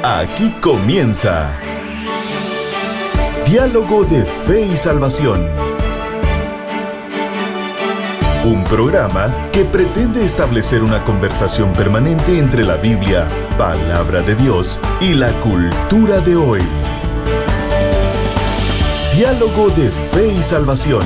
Aquí comienza Diálogo de Fe y Salvación. Un programa que pretende establecer una conversación permanente entre la Biblia, palabra de Dios, y la cultura de hoy. Diálogo de Fe y Salvación.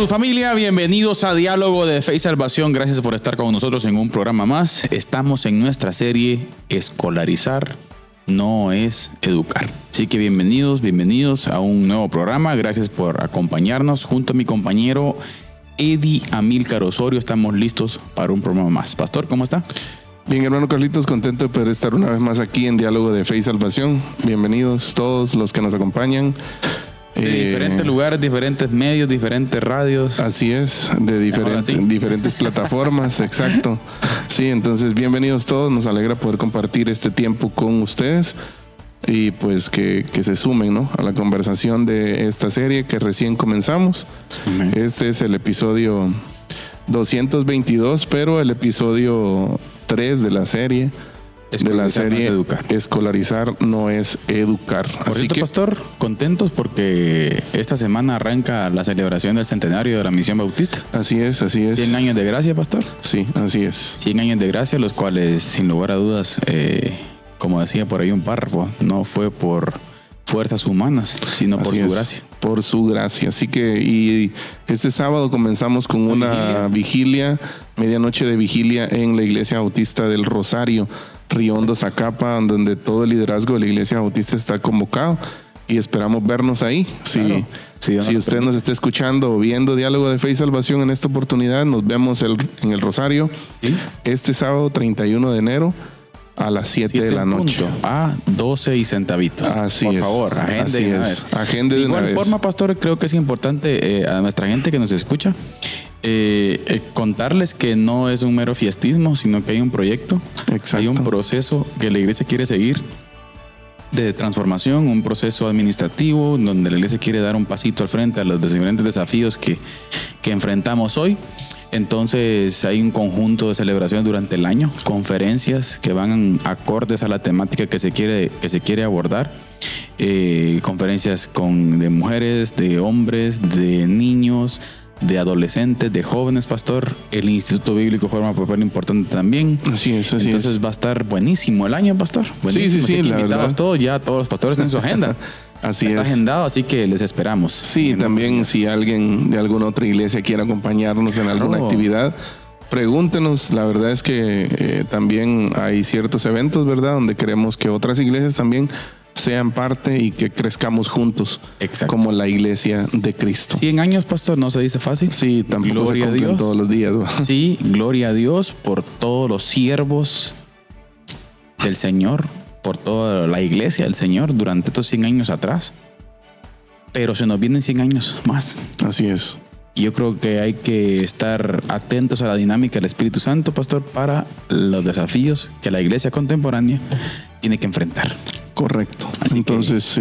Familia, bienvenidos a Diálogo de Fe y Salvación. Gracias por estar con nosotros en un programa más. Estamos en nuestra serie Escolarizar no es educar. Así que bienvenidos a un nuevo programa. Gracias por acompañarnos. Junto a mi compañero Eddie Amílcar Osorio estamos listos para un programa más. Pastor, ¿cómo está? Bien, hermano Carlitos, contento de poder estar una vez más aquí en Diálogo de Fe y Salvación. Bienvenidos todos los que nos acompañan. De diferentes lugares, diferentes medios, diferentes radios. Así es, de diferentes plataformas, exacto. Sí, entonces bienvenidos todos, nos alegra poder compartir este tiempo con ustedes y pues que se sumen, ¿no?, a la conversación de esta serie que recién comenzamos. Amén. Este es el episodio 222, pero el episodio 3 de la serie. Escolarizar no es educar. Por cierto, pastor, contentos porque esta semana arranca la celebración del centenario de la Misión Bautista. Así es. 100 años de gracia, pastor. Sí, así es. 100 años de gracia, los cuales, sin lugar a dudas, como decía por ahí un párrafo, no fue por fuerzas humanas, sino por su gracia. Por su gracia. Así que, y este sábado comenzamos con una vigilia, medianoche de vigilia en la Iglesia Bautista del Rosario, Río Hondo, Zacapa, donde todo el liderazgo de la Iglesia Bautista está convocado y esperamos vernos ahí. Claro. Si usted nos está escuchando o viendo Diálogo de Fe y Salvación en esta oportunidad, nos vemos en el Rosario, ¿sí?, este sábado 31 de enero a las 7 de la noche. A 12 y centavitos. Así es. Por favor, agende de una vez. Agende de una vez. De igual forma, pastor, creo que es importante a nuestra gente que nos escucha contarles que no es un mero fiestismo, sino que hay un proyecto. Exacto. Hay un proceso que la iglesia quiere seguir de transformación, un proceso administrativo donde la iglesia quiere dar un pasito al frente a los diferentes desafíos que enfrentamos hoy. Entonces hay un conjunto de celebraciones durante el año, conferencias que van acordes a la temática que se quiere abordar, conferencias de mujeres, de hombres, de niños, de adolescentes, de jóvenes, pastor. El Instituto Bíblico forma un papel importante también. Así es. Entonces va a estar buenísimo el año, pastor. Buenísimo. Sí, la verdad. Todos los pastores en su agenda. Está agendado, así que les esperamos. Sí, también si alguien de alguna otra iglesia quiere acompañarnos en alguna actividad, pregúntenos. La verdad es que también hay ciertos eventos, ¿verdad?, donde queremos que otras iglesias también sean parte y que crezcamos juntos. Exacto. Como la iglesia de Cristo. 100 años, pastor, no se dice fácil. Sí, tampoco gloria se cumplen todos los días, ¿no? Sí, gloria a Dios por todos los siervos del Señor, por toda la iglesia del Señor durante estos 100 años atrás. Pero se nos vienen 100 años más. Así es. Y yo creo que hay que estar atentos a la dinámica del Espíritu Santo, pastor, para los desafíos que la iglesia contemporánea tiene que enfrentar. Correcto. Así entonces,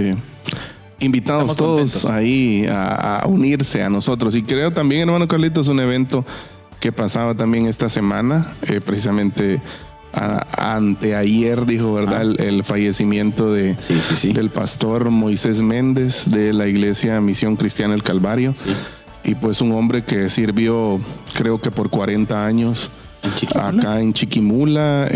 invitados todos contentos ahí a unirse a nosotros. Y creo también, hermano Carlitos, un evento que pasaba también esta semana, precisamente anteayer, dijo, ¿verdad? El fallecimiento del pastor Moisés Méndez de la Iglesia Misión Cristiana El Calvario. Sí. Y pues un hombre que sirvió, creo que por 40 años acá en Chiquimula.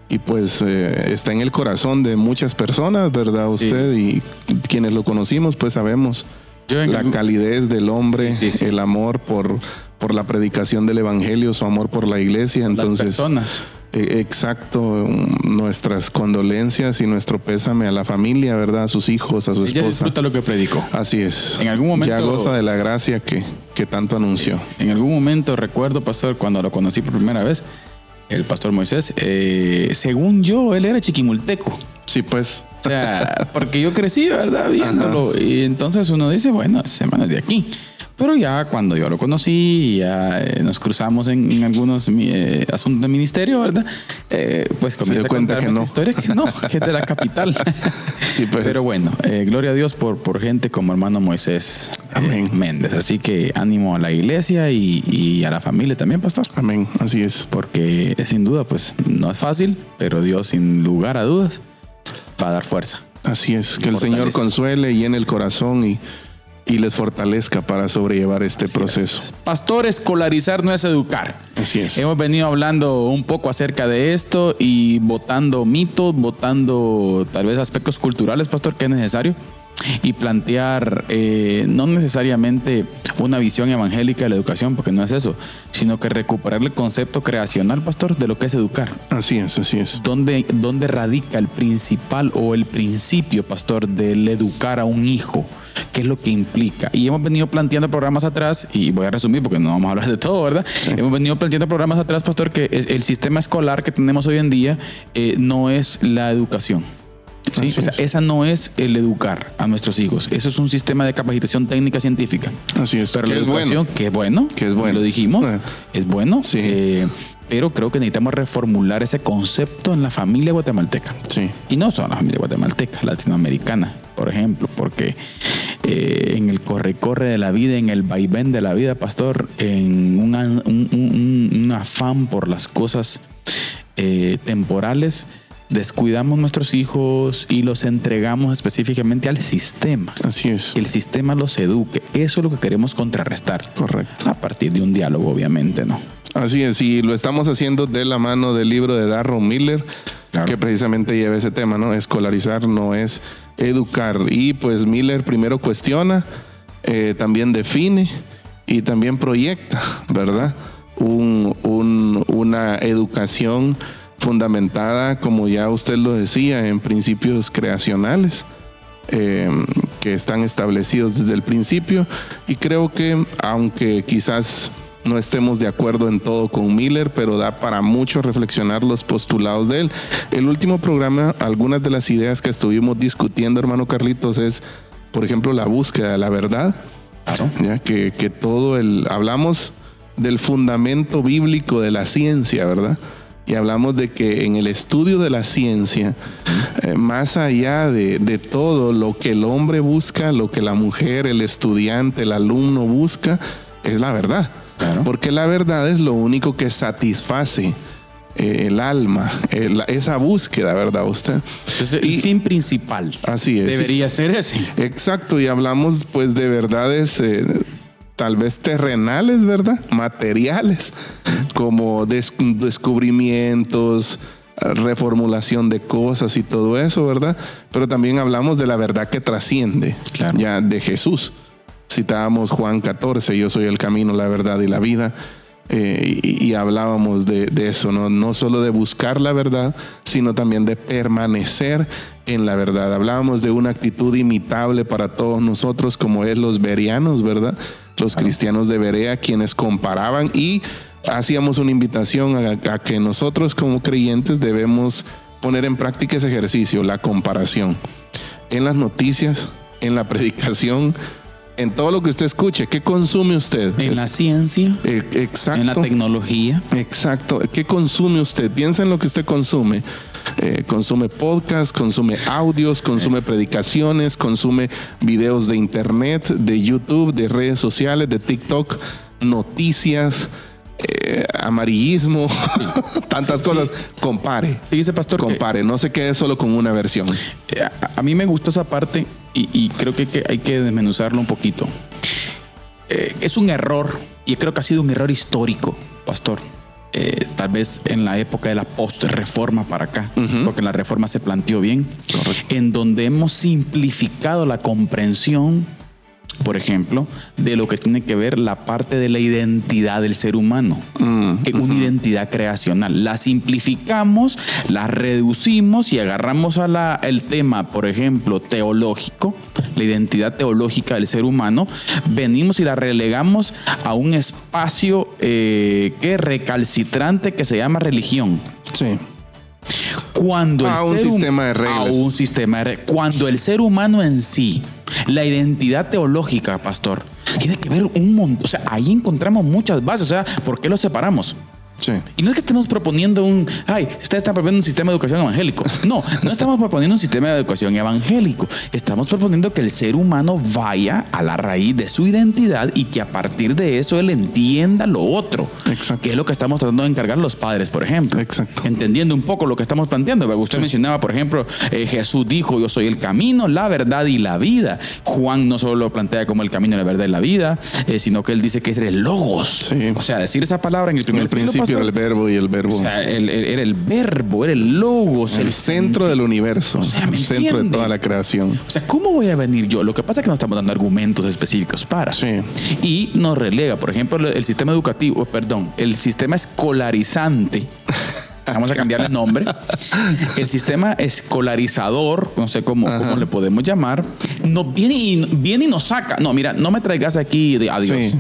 Y pues está en el corazón de muchas personas, ¿verdad? Usted y quienes lo conocimos, pues sabemos la calidez del hombre, el amor por la predicación del evangelio, su amor por la iglesia. Entonces, las personas. Exacto, nuestras condolencias y nuestro pésame a la familia, ¿verdad? A sus hijos, a su esposa. Ella disfruta lo que predicó. Así es. En algún momento ya goza de la gracia que tanto anunció. En algún momento recuerdo, pastor, cuando lo conocí por primera vez, el pastor Moisés, según yo, él era chiquimulteco. Sí, pues. O sea, porque yo crecí, ¿verdad? Viéndolo. Ajá. Y entonces uno dice, bueno, ese hermano es de aquí. Pero ya cuando yo lo conocí, ya nos cruzamos en algunos asuntos de ministerio, ¿verdad? Pues comienza a contar que no. Historia que no, que es de la capital. Sí, pues. Pero bueno, gloria a Dios por gente como hermano Moisés Méndez. Así que ánimo a la iglesia y a la familia también, pastor. Amén, así es. Porque sin duda, pues no es fácil, pero Dios sin lugar a dudas va a dar fuerza. Así es, que el Señor consuele y llene el corazón y les fortalezca para sobrellevar este proceso. Pastor, escolarizar no es educar. Así es. Hemos venido hablando un poco acerca de esto y botando mitos, botando tal vez aspectos culturales, pastor, que es necesario. Y plantear no necesariamente una visión evangélica de la educación, porque no es eso, sino que recuperar el concepto creacional, pastor, de lo que es educar. Así es, así es. ¿Dónde radica el principal o el principio, pastor, del educar a un hijo? ¿Qué es lo que implica? Y hemos venido planteando programas atrás, y voy a resumir porque no vamos a hablar de todo, ¿verdad? Sí. Hemos venido planteando programas atrás, pastor, que el sistema escolar que tenemos hoy en día no es la educación. ¿Sí? O sea, esa no es el educar a nuestros hijos. Eso es un sistema de capacitación técnica científica. Así es. Pero la educación, que es bueno, lo dijimos, es bueno. Sí. Pero creo que necesitamos reformular ese concepto en la familia guatemalteca. Sí. Y no solo la familia guatemalteca, latinoamericana, por ejemplo, porque en el corre-corre de la vida, en el vaivén de la vida, pastor, en un afán por las cosas temporales, descuidamos nuestros hijos y los entregamos específicamente al sistema. Así es. Que el sistema los eduque. Eso es lo que queremos contrarrestar. Correcto. A partir de un diálogo, obviamente, ¿no? Así es, y lo estamos haciendo de la mano del libro de Darron Miller, claro, que precisamente lleva ese tema, ¿no? Escolarizar no es educar. Y pues Miller primero cuestiona, también define y también proyecta, ¿verdad? Una educación fundamentada, como ya usted lo decía, en principios creacionales que están establecidos desde el principio. Y creo que, aunque quizás no estemos de acuerdo en todo con Miller, pero da para mucho reflexionar los postulados de él. El último programa, algunas de las ideas que estuvimos discutiendo, hermano Carlitos, es, por ejemplo, la búsqueda de la verdad. Claro. Ya que hablamos del fundamento bíblico de la ciencia, ¿verdad? Y hablamos de que en el estudio de la ciencia, más allá de todo lo que el hombre busca, lo que la mujer, el estudiante, el alumno busca, es la verdad. Claro. Porque la verdad es lo único que satisface el alma, esa búsqueda, ¿verdad usted? Entonces, el fin principal. Así es. Debería ser ese. Exacto, y hablamos pues de verdades tal vez terrenales, ¿verdad? Materiales, como descubrimientos, reformulación de cosas y todo eso, ¿verdad? Pero también hablamos de la verdad que trasciende, claro, ya de Jesús. Citábamos Juan 14, yo soy el camino, la verdad y la vida. Y hablábamos de eso, no solo de buscar la verdad, sino también de permanecer en la verdad. Hablábamos de una actitud imitable para todos nosotros, como es los bereanos, ¿verdad? Los cristianos de Berea, quienes comparaban, y hacíamos una invitación a que nosotros como creyentes debemos poner en práctica ese ejercicio, la comparación. En las noticias, en la predicación, en todo lo que usted escuche. ¿Qué consume usted? En la ciencia. Exacto. En la tecnología. Exacto. ¿Qué consume usted? Piensa en lo que usted consume. Consume podcasts, consume audios, consume predicaciones, consume videos de internet, de YouTube, de redes sociales, de TikTok, noticias, amarillismo, tantas cosas. Compare. Fíjese, pastor. Compare. No se quede solo con una versión. A mí me gustó esa parte y creo que hay que desmenuzarlo un poquito. Es un error, y creo que ha sido un error histórico, pastor. Tal vez en la época de la post-reforma para acá, porque la reforma se planteó bien. Correcto. En donde hemos simplificado la comprensión, por ejemplo, de lo que tiene que ver la parte de la identidad del ser humano, una identidad creacional. La simplificamos, la reducimos y agarramos el tema, por ejemplo, teológico, la identidad teológica del ser humano, venimos y la relegamos a un espacio recalcitrante que se llama religión. Sí. Cuando un sistema de reglas. Cuando el ser humano en sí, la identidad teológica, pastor, tiene que ver un montón. O sea, ahí encontramos muchas bases. O sea, ¿por qué los separamos? Sí. Y no es que estemos proponiendo ustedes están proponiendo un sistema de educación evangélico. No estamos proponiendo un sistema de educación evangélico. Estamos proponiendo que el ser humano vaya a la raíz de su identidad y que a partir de eso él entienda lo otro. Exacto. Que es lo que estamos tratando de encargar los padres, por ejemplo. Exacto. Entendiendo un poco lo que estamos planteando. Usted mencionaba, por ejemplo, Jesús dijo, yo soy el camino, la verdad y la vida. Juan no solo lo plantea como el camino, la verdad y la vida, sino que él dice que es el logos. Sí. O sea, decir esa palabra en el primer principio era el verbo y el verbo. O sea, era el verbo, era el logos. El centro del universo. O sea, el centro de toda la creación. O sea, ¿cómo voy a venir yo? Lo que pasa es que no estamos dando argumentos específicos para. Sí. Y nos relega, por ejemplo, el sistema educativo, el sistema escolarizante. Vamos a cambiarle el nombre. El sistema escolarizador, no sé cómo le podemos llamar, nos viene y nos saca. No, mira, no me traigas aquí a Dios. Sí.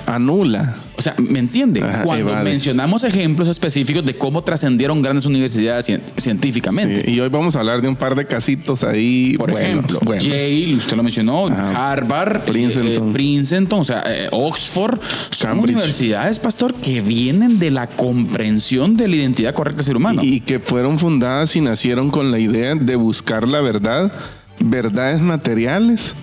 Anula. O sea, ¿me entiende? Cuando mencionamos ejemplos específicos de cómo trascendieron grandes universidades científicamente. Sí, y hoy vamos a hablar de un par de casitos ahí. Por ejemplo, Yale, usted lo mencionó, Harvard, Princeton, o sea, Oxford. Son Cambridge. Universidades, pastor, que vienen de la comprensión de la identidad correcta del ser humano. Y que fueron fundadas y nacieron con la idea de buscar la verdad, verdades materiales,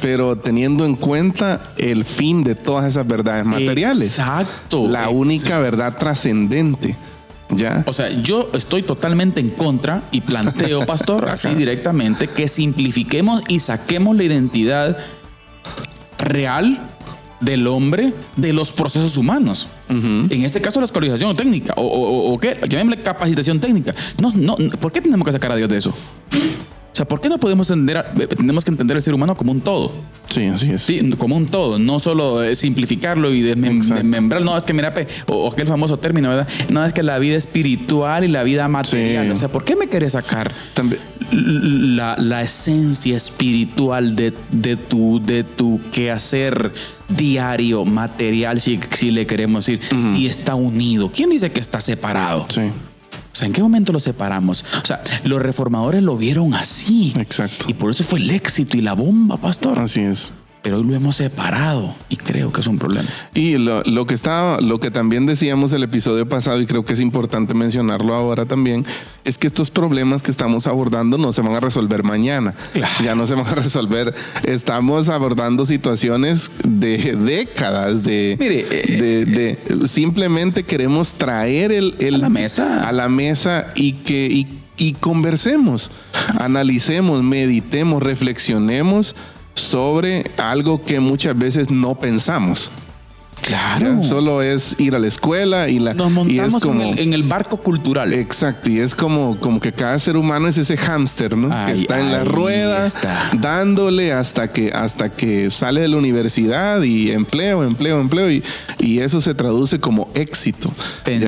pero teniendo en cuenta el fin de todas esas verdades materiales. Exacto. La única verdad trascendente. ¿Ya? O sea, yo estoy totalmente en contra y planteo, pastor, así directamente, que simplifiquemos y saquemos la identidad real del hombre de los procesos humanos. En este caso, la escolarización técnica o ¿qué? Llamémosle capacitación técnica. No, ¿por qué tenemos que sacar a Dios de eso? O sea, ¿por qué no podemos tenemos que entender al ser humano como un todo? Sí, así es. Sí, como un todo, no solo simplificarlo y desmembrarlo. No, es que mira, o aquel famoso término, ¿verdad? No, es que la vida espiritual y la vida material. Sí. O sea, ¿por qué me querés sacar la esencia espiritual de tu quehacer diario, material, si le queremos decir, si está unido? ¿Quién dice que está separado? Sí. O sea, ¿en qué momento lo separamos? O sea, los reformadores lo vieron así. Exacto. Y por eso fue el éxito y la bomba, pastor. Así es. Pero hoy lo hemos separado y creo que es un problema. Y lo que también decíamos el episodio pasado, y creo que es importante mencionarlo ahora también, es que estos problemas que estamos abordando no se van a resolver mañana. Claro. Ya no se van a resolver. Estamos abordando situaciones de décadas simplemente queremos traer a la mesa y conversemos, analicemos, meditemos, reflexionemos sobre algo que muchas veces no pensamos. Claro. Solo es ir a la escuela nos montamos en el barco cultural. Exacto. Y es como que cada ser humano es ese hámster, ¿no? Que está en la rueda, dándole hasta que sale de la universidad y empleo. Y eso se traduce como éxito.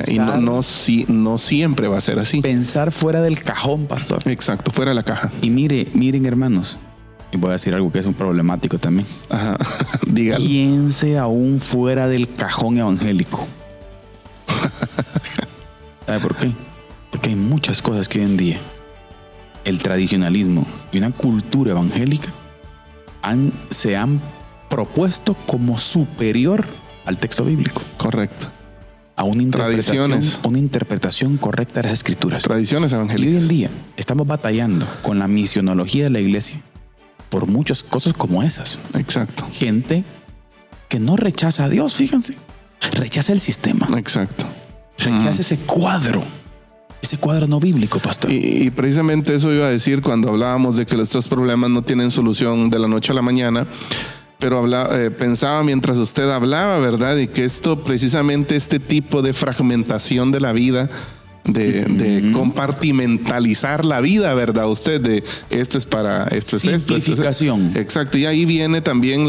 Y no siempre va a ser así. Pensar fuera del cajón, pastor. Exacto, fuera de la caja. Y miren, hermanos. Y voy a decir algo que es un problemático también. Ajá, dígalo. Piense aún fuera del cajón evangélico. ¿Sabe por qué? Porque hay muchas cosas que hoy en día el tradicionalismo y una cultura evangélica se han propuesto como superior al texto bíblico. Correcto. A una interpretación correcta de las escrituras. Tradiciones evangélicas. Y hoy en día estamos batallando con la misionología de la iglesia por muchas cosas como esas. Exacto. Gente que no rechaza a Dios, fíjense. Rechaza el sistema. Exacto. Rechaza ese cuadro no bíblico, pastor. Y precisamente eso iba a decir cuando hablábamos de que estos problemas no tienen solución de la noche a la mañana. Pero pensaba mientras usted hablaba, ¿verdad? Y que precisamente este tipo de fragmentación de la vida, de compartimentalizar la vida, ¿verdad? Usted esto es para esto es esto. Simplificación. Exacto. Y ahí viene también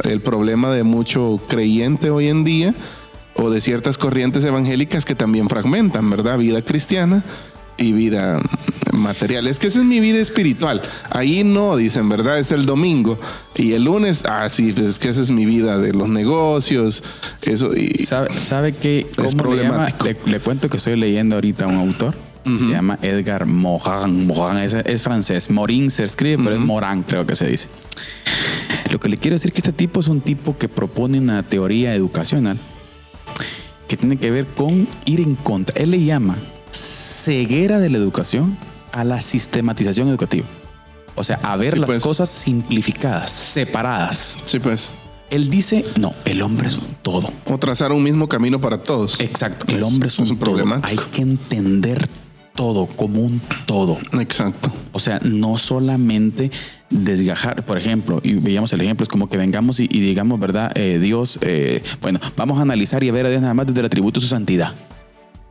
el problema de mucho creyente hoy en día o de ciertas corrientes evangélicas que también fragmentan, ¿verdad? Vida cristiana y vida material. Es que esa es mi vida espiritual. Ahí no, dicen, ¿verdad? Es el domingo. Y el lunes, sí, pues es que esa es mi vida de los negocios. Eso. Y ¿Sabe qué? Es problemático. Le cuento que estoy leyendo ahorita a un autor. Se llama Edgar Morin. Morin es francés. Morin se escribe, pero es Morin, creo que se dice. Lo que le quiero decir es que este tipo es un tipo que propone una teoría educacional que tiene que ver con ir en contra. Él le llama ceguera de la educación a la sistematización educativa. O sea, a ver las cosas simplificadas, separadas. Sí, pues. Él dice, no, el hombre es un todo. O trazar un mismo camino para todos. Exacto, el hombre es un todo. Hay que entender todo como un todo. Exacto. O sea, no solamente desgajar, por ejemplo, y veíamos el ejemplo, es como que vengamos y digamos, ¿verdad? Dios, bueno, vamos a analizar y a ver a Dios nada más desde el atributo de su santidad.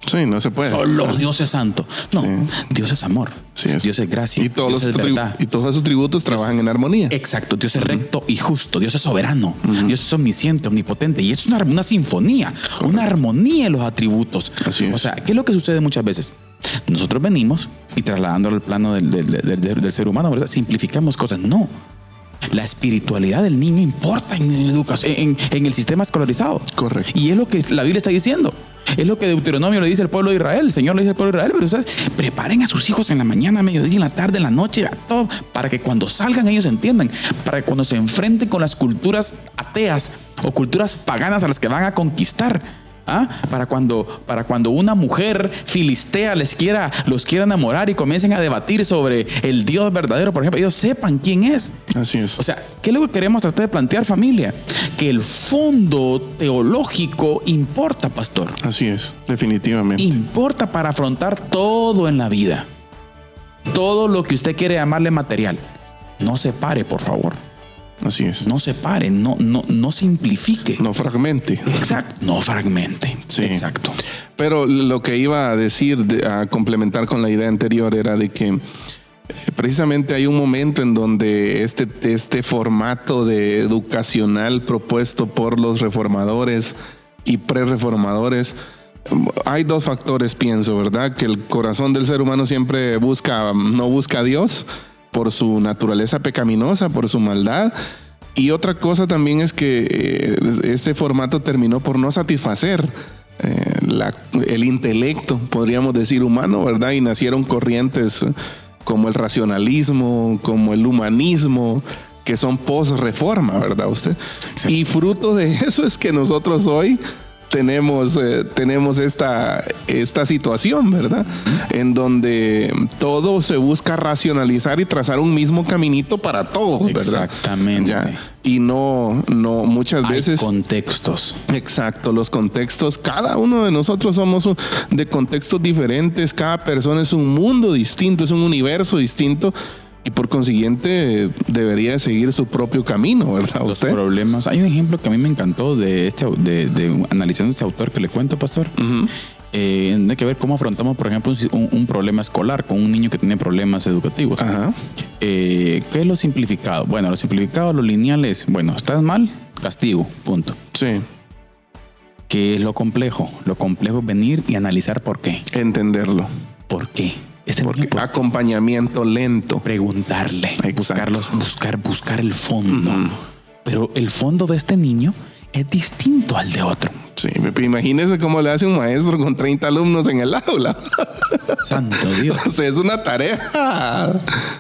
Sí, no se puede. Solo Dios es santo. No, sí. Dios es amor. Sí, Dios es gracia. Y todos esos tributos trabajan en armonía. Exacto. Dios es recto y justo. Dios es soberano. Dios es omnisciente, omnipotente. Y es una sinfonía, una armonía en los atributos. Así es. O sea, ¿qué es lo que sucede muchas veces? Nosotros venimos y trasladándolo al plano del ser humano, ¿verdad? Simplificamos cosas. No. La espiritualidad del niño importa en educación, en el sistema escolarizado. Correcto. Y es lo que la Biblia está diciendo. Es lo que Deuteronomio le dice al pueblo de Israel. El Señor le dice al pueblo de Israel, pero ustedes preparen a sus hijos en la mañana, mediodía, en la tarde, en la noche, todo, para que cuando salgan ellos entiendan, para que cuando se enfrenten con las culturas ateas o culturas paganas a las que van a conquistar, para cuando una mujer filistea los quiera enamorar y comiencen a debatir sobre el Dios verdadero, por ejemplo, ellos sepan quién es. Así es. O sea, ¿qué es lo que queremos tratar de plantear, familia? Que el fondo teológico importa, pastor. Así es, definitivamente. Importa para afrontar todo en la vida. Todo lo que usted quiere llamarle material. No se pare, por favor. Así es. No separe, no simplifique. No fragmente. Exacto, no fragmente. Sí. Exacto. Pero lo que iba a decir, a complementar con la idea anterior, era de que precisamente hay un momento en donde este formato de educacional propuesto por los reformadores y prerreformadores, hay dos factores, pienso, ¿verdad? Que el corazón del ser humano siempre no busca a Dios, por su naturaleza pecaminosa, por su maldad. Y otra cosa también es que ese formato terminó por no satisfacer el intelecto, podríamos decir, humano, ¿verdad? Y nacieron corrientes como el racionalismo, como el humanismo, que son post-reforma, ¿verdad usted? Sí. Y fruto de eso es que nosotros hoy tenemos esta situación, ¿verdad? En donde todo se busca racionalizar y trazar un mismo caminito para todo, ¿verdad? Exactamente. Ya. Y no muchas veces. Hay contextos. Exacto, los contextos. Cada uno de nosotros somos de contextos diferentes. Cada persona es un mundo distinto, es un universo distinto. Y por consiguiente debería seguir su propio camino, ¿verdad? Los problemas. Hay un ejemplo que a mí me encantó de analizando este autor que le cuento, pastor. Hay que ver cómo afrontamos, por ejemplo, un problema escolar con un niño que tiene problemas educativos. Ajá. ¿Qué es lo simplificado? Bueno, lo simplificado, lo lineal es, bueno, estás mal, castigo, punto. Sí. ¿Qué es lo complejo? Lo complejo es venir y analizar por qué. Entenderlo. ¿Por qué? Porque acompañamiento lento. Preguntarle, buscar el fondo. Pero el fondo de este niño es distinto al de otro. Sí, imagínese cómo le hace un maestro con 30 alumnos en el aula. Santo Dios. O sea, es una tarea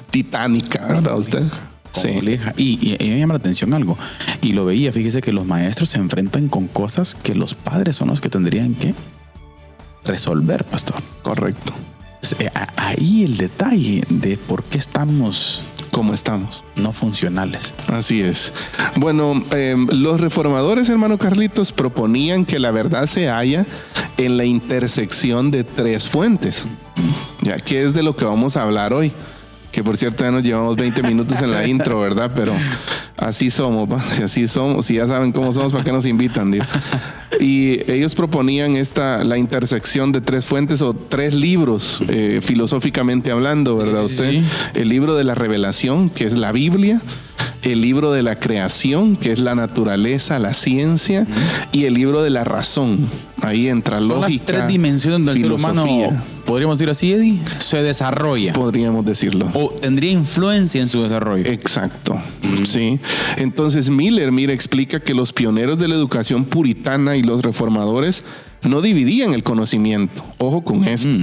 titánica, ¿verdad usted? Compleja. Sí. Y me llama la atención algo. Y lo veía, fíjese que los maestros se enfrentan con cosas que los padres son los que tendrían que resolver, pastor. Correcto. Ahí el detalle de por qué estamos como estamos, no funcionales. Así es. Bueno, los reformadores, hermano Carlitos, proponían que la verdad se halla en la intersección de tres fuentes, ya que es de lo que vamos a hablar hoy. Que por cierto ya nos llevamos 20 minutos en la intro, ¿verdad? Pero así somos, ¿va? Si así somos, si ya saben cómo somos, ¿para qué nos invitan? Digo. Y ellos proponían la intersección de tres fuentes o tres libros, filosóficamente hablando, ¿verdad usted? Sí. El libro de la revelación, que es la Biblia, el libro de la creación, que es la naturaleza, la ciencia, y el libro de la razón. Ahí entra lógica, son las tres dimensiones del ser humano. ¿Podríamos decir así, Eddie? Se desarrolla. Podríamos decirlo. O tendría influencia en su desarrollo. Exacto. Sí. Entonces Miller, explica que los pioneros de la educación puritana y los reformadores no dividían el conocimiento. Ojo con esto.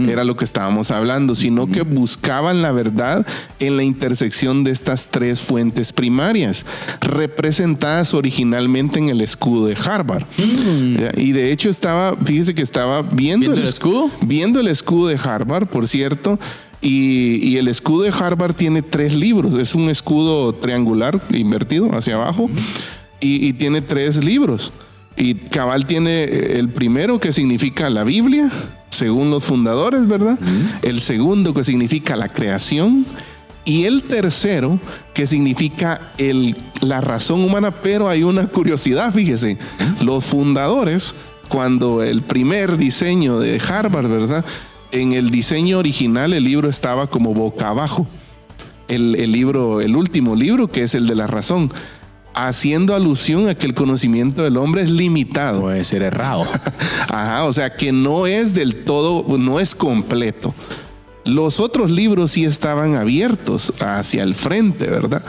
Era lo que estábamos hablando, sino que buscaban la verdad en la intersección de estas tres fuentes primarias, representadas originalmente en el escudo de Harvard. Y de hecho fíjese que estaba viendo el escudo. Viendo el escudo de Harvard, por cierto. Y el escudo de Harvard tiene 3 libros. Es un escudo triangular invertido hacia abajo y tiene 3 libros. Y cabal tiene el primero, que significa la Biblia, según los fundadores, ¿verdad? El segundo, que significa la creación. Y el tercero, que significa la razón humana. Pero hay una curiosidad, fíjese. Los fundadores, cuando el primer diseño de Harvard, ¿verdad? En el diseño original, el libro estaba como boca abajo. El último libro, que es el de la razón, haciendo alusión a que el conocimiento del hombre es limitado. Puede ser errado. Ajá, o sea que no es del todo, no es completo. Los otros libros sí estaban abiertos hacia el frente, ¿verdad?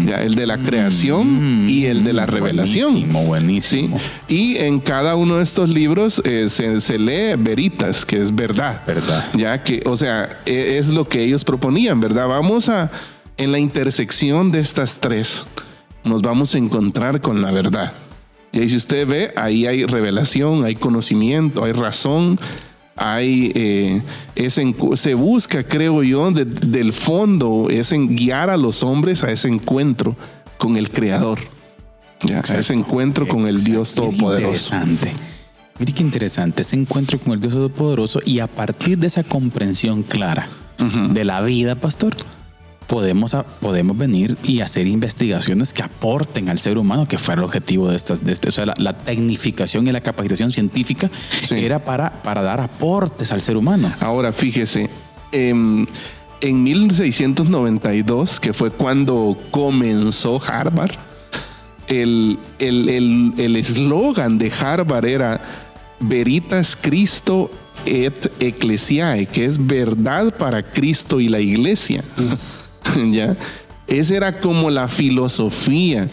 Ya, el de la creación y el de la revelación. Buenísimo. ¿Sí? Y en cada uno de estos libros se lee veritas, que es verdad. Ya que, o sea, es lo que ellos proponían, ¿verdad? En la intersección de estas 3, nos vamos a encontrar con la verdad. Y ahí, si usted ve, ahí hay revelación, hay conocimiento, hay razón. Se busca, creo yo, del fondo, es en guiar a los hombres a ese encuentro con el Creador, a ese encuentro con el Dios Todopoderoso. Mire qué interesante, ese encuentro con el Dios Todopoderoso, y a partir de esa comprensión clara de la vida, pastor, podemos venir y hacer investigaciones que aporten al ser humano, que fue el objetivo de o sea, la tecnificación y la capacitación científica era para dar aportes al ser humano. Ahora, fíjese, en 1692, que fue cuando comenzó Harvard, el eslogan de Harvard era Veritas Christo et Ecclesiae, que es verdad para Cristo y la iglesia. ¿Ya? Esa era como la filosofía,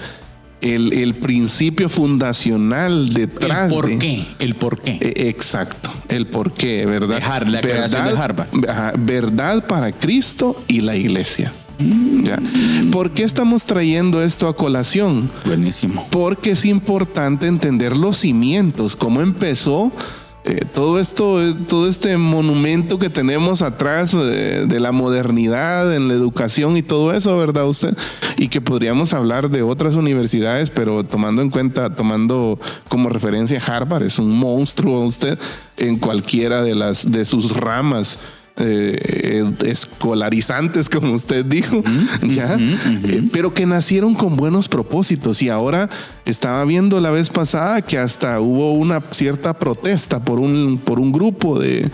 el principio fundacional detrás el por qué. Exacto, el por qué, ¿verdad? La creación de Harvard. Verdad para Cristo y la iglesia. ¿Ya? ¿Por qué estamos trayendo esto a colación? Buenísimo. Porque es importante entender los cimientos, cómo empezó todo este monumento que tenemos atrás de la modernidad en la educación y todo eso, ¿verdad usted? Y que podríamos hablar de otras universidades, pero tomando como referencia Harvard, es un monstruo usted en cualquiera de sus ramas escolarizantes, como usted dijo, pero que nacieron con buenos propósitos. Y ahora estaba viendo la vez pasada que hasta hubo una cierta protesta por un grupo de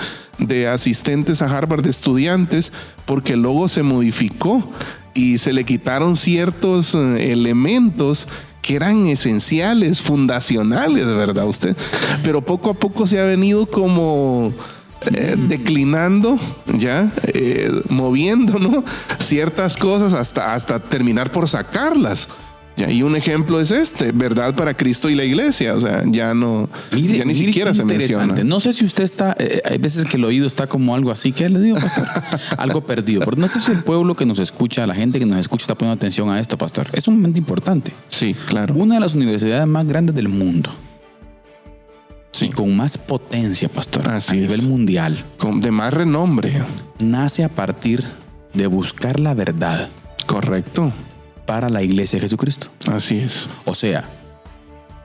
asistentes a Harvard, de estudiantes, porque el logo se modificó y se le quitaron ciertos elementos que eran esenciales, fundacionales, ¿verdad usted? Pero poco a poco se ha venido como declinando, moviendo, ¿no? Ciertas cosas hasta terminar por sacarlas. Y un ejemplo es verdad para Cristo y la iglesia. O sea, ya ni siquiera se menciona. No sé si usted está, hay veces que el oído está como algo así, ¿qué le digo, pastor? Algo perdido. Pero no sé si el pueblo que nos escucha, la gente que nos escucha está poniendo atención a esto, pastor. Es un momento importante. Sí, claro. Una de las universidades más grandes del mundo. Sí. Con más potencia, pastor, a nivel mundial. De más renombre. Nace a partir de buscar la verdad. Correcto. Para la iglesia de Jesucristo. Así es. O sea,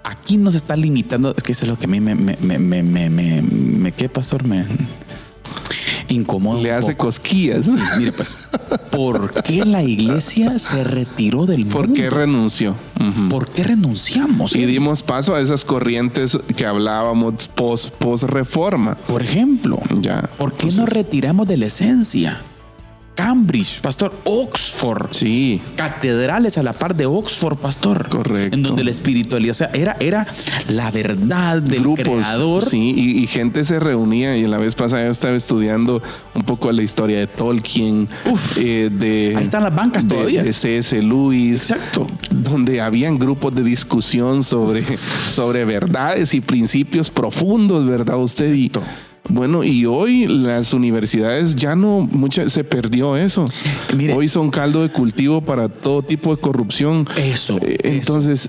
aquí no se está limitando, es que eso es lo que a mí ¿qué, pastor? Me incomoda. Le hace cosquillas. Sí, mire, pues, ¿por qué la iglesia se retiró del mundo? ¿Por qué renunció? ¿Por qué renunciamos? Y dimos paso a esas corrientes que hablábamos post-reforma. Por ejemplo, ¿por qué nos retiramos de la esencia? Cambridge, pastor, Oxford. Sí. Catedrales a la par de Oxford, pastor. Correcto. En donde la espiritualidad, o sea, era la verdad del grupos, creador. Sí, y gente se reunía. Y la vez pasada yo estaba estudiando un poco la historia de Tolkien. Ahí están las bancas todavía. De C.S. Lewis. Exacto. Donde habían grupos de discusión sobre verdades y principios profundos, ¿verdad usted? Exacto. Bueno, y hoy las universidades ya no, se perdió eso. Mire, hoy son caldo de cultivo para todo tipo de corrupción. Entonces,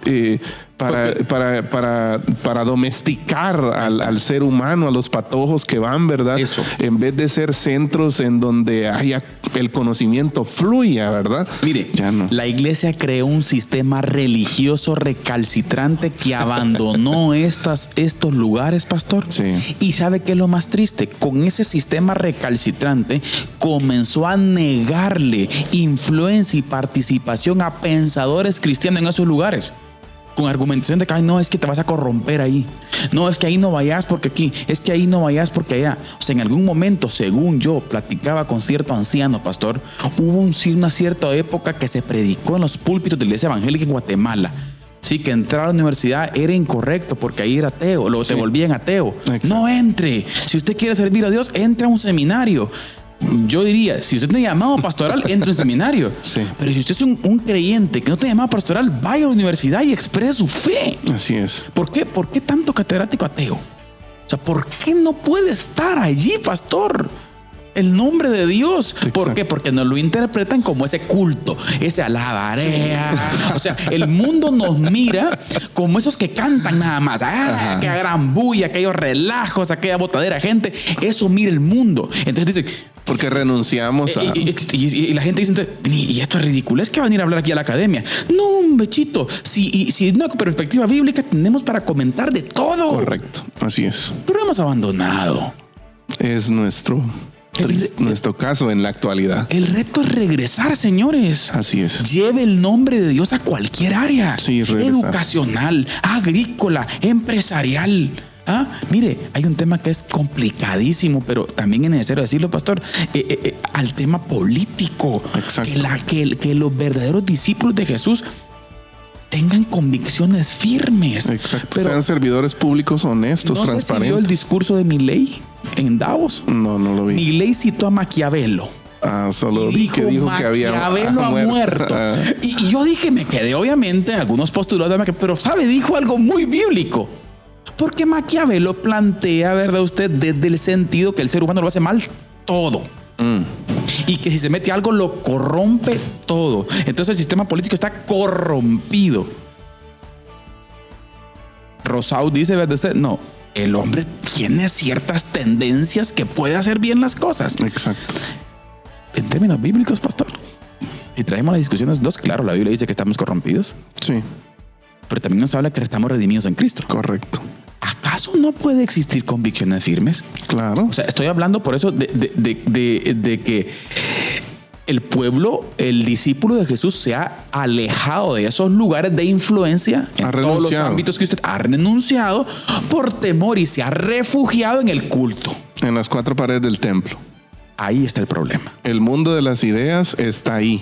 para domesticar al ser humano, a los patojos que van, ¿verdad? Eso. En vez de ser centros en donde haya el conocimiento fluya, ¿verdad? Mire, ya no. La iglesia creó un sistema religioso recalcitrante que abandonó estos lugares, pastor. Sí. Y ¿sabe qué es lo más triste? Con ese sistema recalcitrante comenzó a negarle influencia y participación a pensadores cristianos en esos lugares. Con argumentación de que, no, es que te vas a corromper ahí. No, es que ahí no vayas porque aquí. Es que ahí no vayas porque allá. O sea, en algún momento, según yo platicaba con cierto anciano, pastor, hubo una cierta época que se predicó en los púlpitos de la iglesia evangélica en Guatemala. Sí, que entrar a la universidad era incorrecto porque ahí era ateo, luego te volvían ateo. Exacto. No entre. Si usted quiere servir a Dios, entre a un seminario. Yo diría, si usted tiene llamado pastoral, entre a un seminario. Sí. Pero si usted es un creyente que no tiene llamado pastoral, vaya a la universidad y exprese su fe. Así es. ¿Por qué? ¿Por qué tanto catedrático ateo? O sea, ¿por qué no puede estar allí, pastor? El nombre de Dios. Exacto. ¿Por qué? Porque nos lo interpretan como ese culto, ese alabarea. O sea, el mundo nos mira como esos que cantan nada más. Aquella gran bulla, aquellos relajos, aquella botadera de gente. Eso mira el mundo. Entonces dice, porque renunciamos a... Y la gente dice, entonces, y esto es ridículo, es que van a ir a hablar aquí a la academia. No, hombre, Chito, si una perspectiva bíblica tenemos para comentar de todo. Correcto, así es. Pero hemos abandonado. Es nuestro caso en la actualidad. El reto es regresar, señores. Así es. Lleve el nombre de Dios a cualquier área. Sí, regresar. Educacional, agrícola, empresarial. Mire, hay un tema que es complicadísimo, pero también es necesario decirlo, pastor, al tema político. Exacto. Que los verdaderos discípulos de Jesús tengan convicciones firmes. Exacto. Pero sean servidores públicos honestos, transparentes. ¿No se vio el discurso de Milei en Davos? No lo vi. Milei citó a Maquiavelo. Solo vi que dijo que Maquiavelo ha muerto. Y yo dije, me quedé obviamente en algunos postulados de Maquiavelo, pero ¿sabe? Dijo algo muy bíblico. Porque Maquiavelo plantea, ¿verdad usted? Desde el sentido que el ser humano lo hace mal todo. Y que si se mete algo lo corrompe todo. Entonces el sistema político está corrompido. Rousseau dice, ¿verdad usted? No, el hombre tiene ciertas tendencias que puede hacer bien las cosas. Exacto. En términos bíblicos, pastor, si traemos las discusiones dos, claro, la Biblia dice que estamos corrompidos. Sí. Pero también nos habla que estamos redimidos en Cristo. Correcto. ¿Acaso no puede existir convicciones firmes? Claro. O sea, estoy hablando por eso de que el pueblo, el discípulo de Jesús se ha alejado de esos lugares de influencia en todos los ámbitos que usted ha renunciado por temor y se ha refugiado en el culto. En las cuatro paredes del templo. Ahí está el problema. El mundo de las ideas está ahí.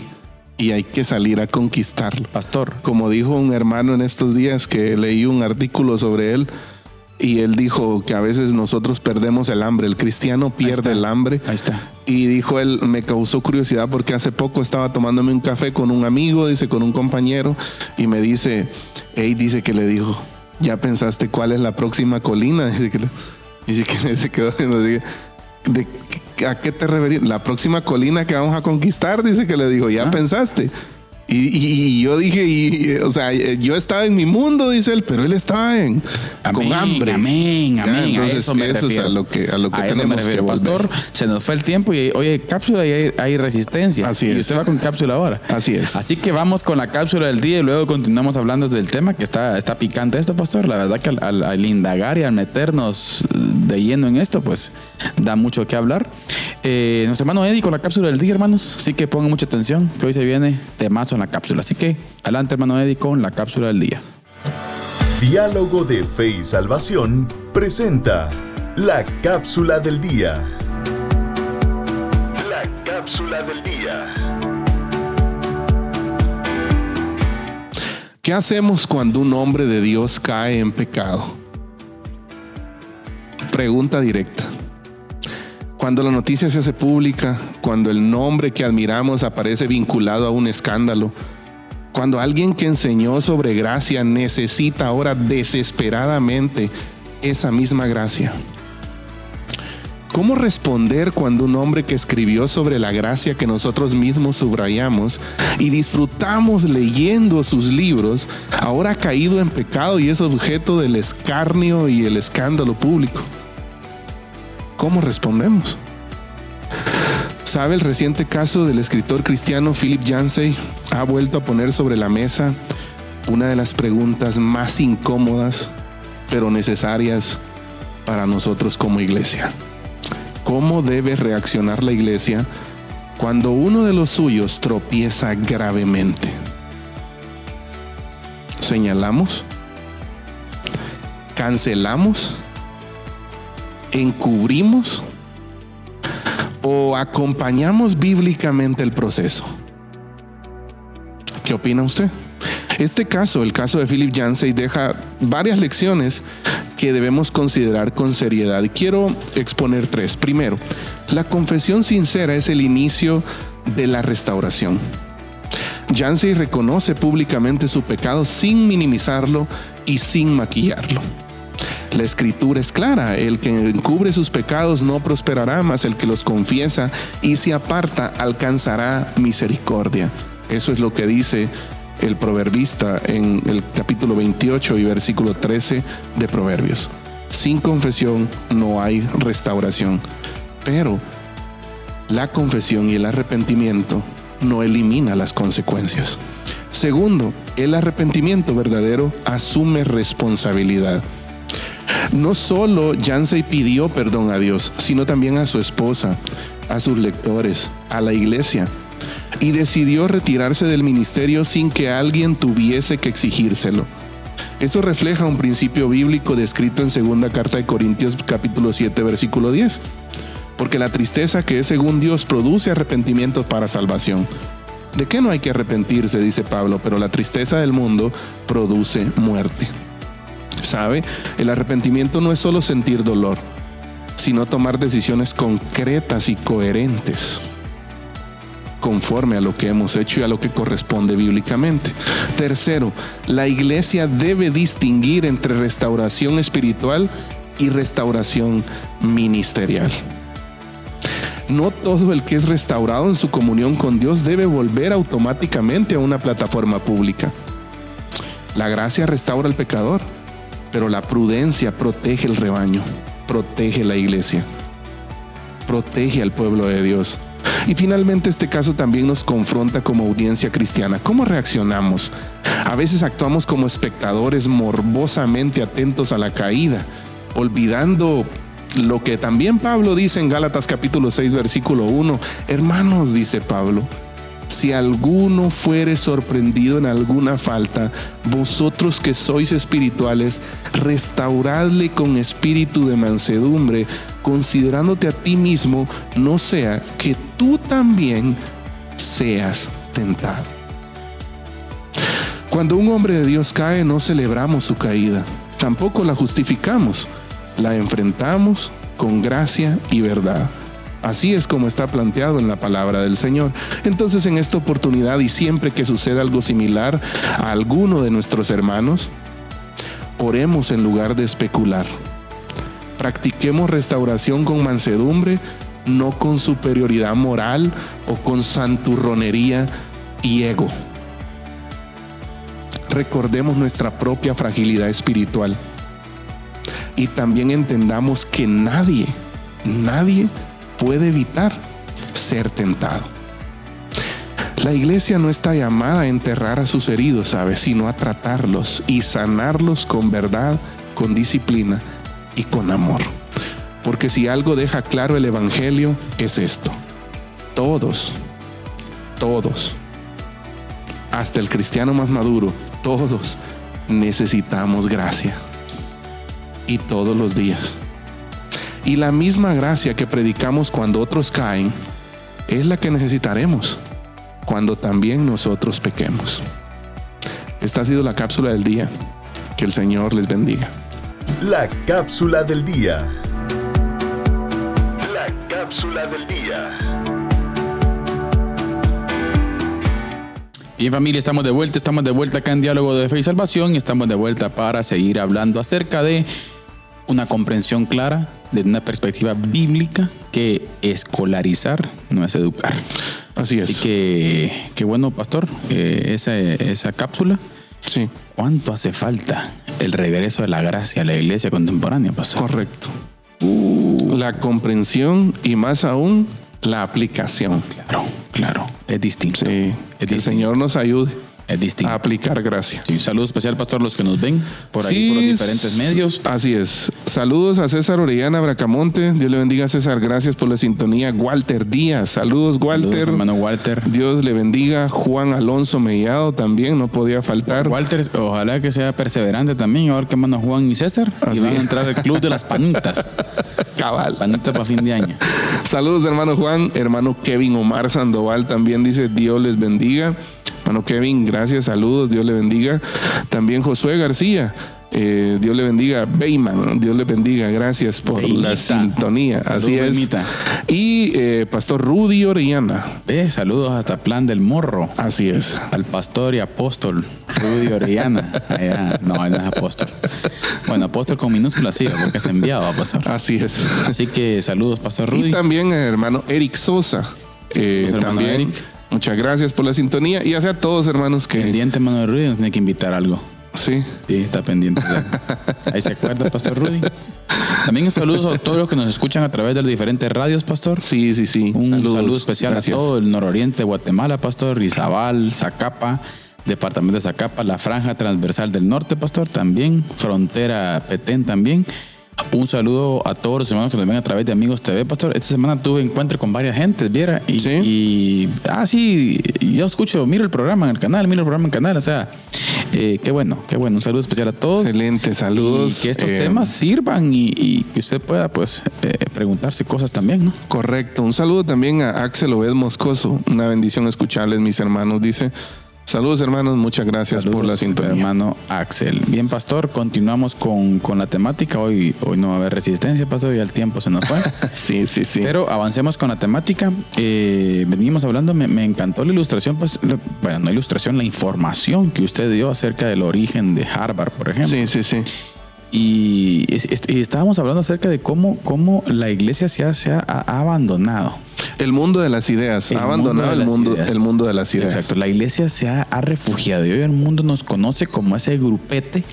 Y hay que salir a conquistarlo. Pastor. Como dijo un hermano en estos días que leí un artículo sobre él, y él dijo que a veces nosotros perdemos el hambre. El cristiano pierde el hambre. Ahí está. Y dijo él, me causó curiosidad porque hace poco estaba tomándome un café con un amigo, dice, con un compañero, y me dice, dice que le dijo, ¿ya pensaste cuál es la próxima colina? Dice que se quedó viendo, ¿a qué te referís? La próxima colina que vamos a conquistar, dice que le dijo, ¿ya pensaste? Y yo dije, o sea, yo estaba en mi mundo, dice él, pero él estaba con hambre. Amén. Entonces, eso es a lo que tenemos que volver. Pastor, se nos fue el tiempo y oye, cápsula y hay resistencia. Así es. Y usted va con cápsula ahora. Así es. Así que vamos con la cápsula del día y luego continuamos hablando del tema que está picante esto, pastor. La verdad que al indagar y al meternos de lleno en esto, pues da mucho que hablar. Nuestro hermano Eddie con la cápsula del día, hermanos. Así que pongan mucha atención, que hoy se viene temazo en la cápsula. Así que adelante, hermano Eddie, con la cápsula del día. Diálogo de Fe y Salvación presenta la cápsula del día. La cápsula cápsula del día. ¿Qué hacemos cuando un hombre de Dios cae en pecado? Pregunta directa. Cuando la noticia se hace pública, cuando el nombre que admiramos aparece vinculado a un escándalo, cuando alguien que enseñó sobre gracia necesita ahora desesperadamente esa misma gracia. ¿Cómo responder cuando un hombre que escribió sobre la gracia que nosotros mismos subrayamos y disfrutamos leyendo sus libros, ahora ha caído en pecado y es objeto del escarnio y el escándalo público? ¿Cómo respondemos? ¿Sabe? El reciente caso del escritor cristiano Philip Yancey ha vuelto a poner sobre la mesa una de las preguntas más incómodas, pero necesarias para nosotros como iglesia. ¿Cómo debe reaccionar la iglesia cuando uno de los suyos tropieza gravemente? ¿Señalamos? ¿Cancelamos? ¿Encubrimos? ¿O acompañamos bíblicamente el proceso? ¿Qué opina usted? Este caso, el caso de Philip Yancey, deja varias lecciones que debemos considerar con seriedad. Y quiero exponer 3. Primero, la confesión sincera es el inicio de la restauración. Yancey reconoce públicamente su pecado sin minimizarlo y sin maquillarlo. La escritura es clara: el que encubre sus pecados no prosperará, mas el que los confiesa y se aparta alcanzará misericordia. Eso es lo que dice el proverbista en el capítulo 28 y versículo 13 de Proverbios. Sin confesión no hay restauración, pero la confesión y el arrepentimiento no elimina las consecuencias. Segundo, el arrepentimiento verdadero asume responsabilidad. No solo Yancey pidió perdón a Dios, sino también a su esposa, a sus lectores, a la iglesia, y decidió retirarse del ministerio sin que alguien tuviese que exigírselo. Eso refleja un principio bíblico descrito en 2 Carta de Corintios capítulo 7 versículo 10. Porque la tristeza que es según Dios produce arrepentimiento para salvación. ¿De qué no hay que arrepentirse?, dice Pablo, pero la tristeza del mundo produce muerte. ¿Sabe? El arrepentimiento no es solo sentir dolor, sino tomar decisiones concretas y coherentes conforme a lo que hemos hecho y a lo que corresponde bíblicamente. Tercero, la iglesia debe distinguir entre restauración espiritual y restauración ministerial. No todo el que es restaurado en su comunión con Dios debe volver automáticamente a una plataforma pública. La gracia restaura al pecador, pero la prudencia protege el rebaño, protege la iglesia, protege al pueblo de Dios. Y finalmente este caso también nos confronta como audiencia cristiana. ¿Cómo reaccionamos? A veces actuamos como espectadores morbosamente atentos a la caída, olvidando lo que también Pablo dice en Gálatas capítulo 6 versículo 1. Hermanos, dice Pablo, si alguno fuere sorprendido en alguna falta, vosotros que sois espirituales, restauradle con espíritu de mansedumbre, considerándote a ti mismo, no sea que tú también seas tentado. Cuando un hombre de Dios cae, no celebramos su caída, tampoco la justificamos, la enfrentamos con gracia y verdad. Así es como está planteado en la palabra del Señor. Entonces, en esta oportunidad y siempre que suceda algo similar a alguno de nuestros hermanos, oremos en lugar de especular. Practiquemos restauración con mansedumbre, no con superioridad moral o con santurronería y ego. Recordemos nuestra propia fragilidad espiritual y también entendamos que nadie puede evitar ser tentado. La iglesia no está llamada a enterrar a sus heridos, ¿sabes?, sino a tratarlos y sanarlos con verdad, con disciplina y con amor. Porque si algo deja claro el evangelio es esto: todos, hasta el cristiano más maduro, todos necesitamos gracia, y todos los días. Y la misma gracia que predicamos cuando otros caen, es la que necesitaremos cuando también nosotros pequemos. Esta ha sido la cápsula del día. Que el Señor les bendiga. La cápsula del día. La cápsula del día. Bien, familia, estamos de vuelta acá en Diálogo de Fe y Salvación. Estamos de vuelta para seguir hablando acerca de una comprensión clara, de una perspectiva bíblica, que escolarizar no es educar. Así es. Así que, qué bueno, pastor, esa cápsula. Sí. ¿Cuánto hace falta el regreso de la gracia a la iglesia contemporánea, pastor? Correcto. La comprensión y más aún la aplicación. Claro. Es distinto. Sí. Que el Señor nos ayude es distinto a aplicar gracia. Sí, saludo especial, pastor, los que nos ven por ahí, por los diferentes medios. Así es. Saludos a César Orellana Bracamonte. Dios le bendiga, César. Gracias por la sintonía. Walter Díaz. Saludos, Walter. Saludos, hermano Walter. Dios le bendiga. Juan Alonso Mellado también, no podía faltar. Walter, ojalá que sea perseverante también. A ver qué hermano Juan y César. Así y van a entrar al club de las panitas. Cabal. Panita para fin de año. Saludos, hermano Juan. Hermano Kevin Omar Sandoval también dice: Dios les bendiga. Hermano Kevin, gracias, saludos, Dios le bendiga. También Josué García, Dios le bendiga. Beyman, Dios le bendiga, gracias por la sintonía. Saludos, así es. Beimita. Y Pastor Rudy Orellana. Saludos hasta Plan del Morro. Así es. Al pastor y apóstol Rudy Orellana. No, él no es apóstol. Bueno, apóstol con minúsculas sí, porque es enviado a pastor. Así es. Así que saludos, pastor Rudy. Y también hermano Eric Sosa. También. Eric. Muchas gracias por la sintonía y a todos, hermanos, que... Pendiente, hermano de Rudy, nos tiene que invitar algo. Sí. Sí, está pendiente. Ahí se acuerda, pastor Rudy. También saludos a todos los que nos escuchan a través de las diferentes radios, pastor. Sí. Un saludo especial a todo el nororiente de Guatemala, pastor. Izabal, Zacapa, departamento de Zacapa, la franja transversal del norte, pastor. También, frontera Petén también. Un saludo a todos los hermanos que nos ven a través de Amigos TV, pastor. Esta semana tuve encuentro con varias gentes, ¿viera? Sí, yo escucho, miro el programa en el canal, o sea, qué bueno. Un saludo especial a todos. Excelente, saludos. Y que estos temas sirvan y que usted pueda, pues, preguntarse cosas también, ¿no? Correcto. Un saludo también a Axel Obed Moscoso. Una bendición escucharles, mis hermanos, dice. Saludos, hermanos, muchas gracias por la sintonía. Hermano Axel. Bien, pastor, continuamos con la temática. Hoy no va a haber resistencia, pastor, ya el tiempo se nos fue. Sí. Pero avancemos con la temática. Venimos hablando, me encantó la ilustración, pues, bueno, no ilustración, la información que usted dio acerca del origen de Harvard, por ejemplo. Sí. Y estábamos hablando acerca de cómo la iglesia se ha abandonado. El mundo de las ideas. Ha abandonado el mundo de las ideas. Exacto. La iglesia se ha refugiado. Y hoy el mundo nos conoce como ese grupete.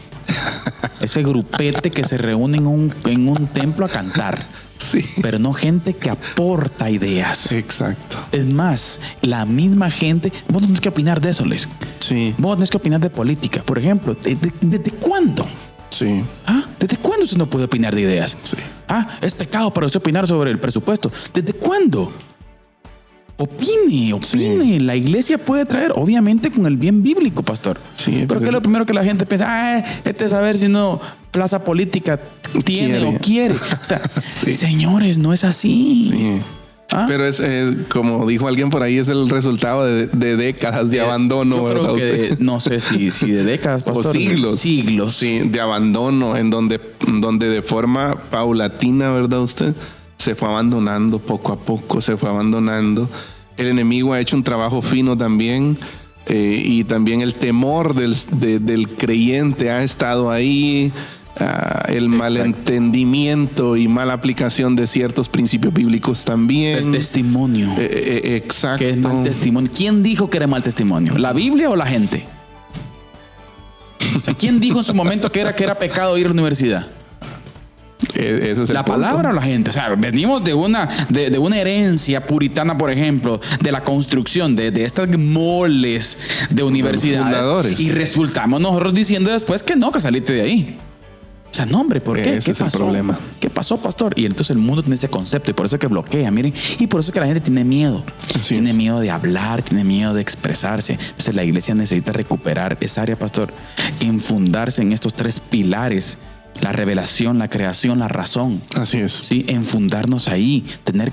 Ese grupete que se reúne en un templo a cantar. Sí. Pero no gente que aporta ideas. Exacto. Es más, la misma gente. Vos no tenés que opinar de eso, Les. Sí. Vos no tenés que opinar de política. Por ejemplo, ¿desde cuándo? Sí. ¿Desde cuándo usted no puede opinar de ideas? Sí. Es pecado para usted opinar sobre el presupuesto. ¿Desde cuándo? Opine. Sí. La iglesia puede traer, obviamente, con el bien bíblico, pastor. Sí. Pero ¿qué es lo primero que la gente piensa? Es a ver si no plaza política tiene o quiere. O sea, sí. Señores, no es así. Sí. Pero es como dijo alguien por ahí, es el resultado de décadas de abandono. Yo creo que no sé si de décadas, pastor. O siglos. Sí, de abandono, en donde de forma paulatina, ¿verdad usted? Se fue abandonando poco a poco, El enemigo ha hecho un trabajo fino también. Y también el temor del creyente ha estado ahí. El malentendimiento y mala aplicación de ciertos principios bíblicos también. El testimonio. Exacto. ¿Qué es mal testimonio? ¿Quién dijo que era mal testimonio? ¿La Biblia o la gente? O sea, ¿quién dijo en su momento que era pecado ir a la universidad? Ese es la palabra o la gente. O sea, venimos de una herencia puritana, por ejemplo, de la construcción de estas moles de universidades. Y resultamos nosotros diciendo después que no, que saliste de ahí. O sea, no, hombre, ¿por qué? Ese es el problema. ¿Qué pasó, pastor? Y entonces el mundo tiene ese concepto y por eso es que bloquea, miren. Y por eso es que la gente tiene miedo. Tiene miedo de hablar, tiene miedo de expresarse. Entonces la iglesia necesita recuperar esa área, pastor, enfundarse en estos 3 pilares La revelación, la creación, la razón. Así es. Sí, enfundarnos ahí, tener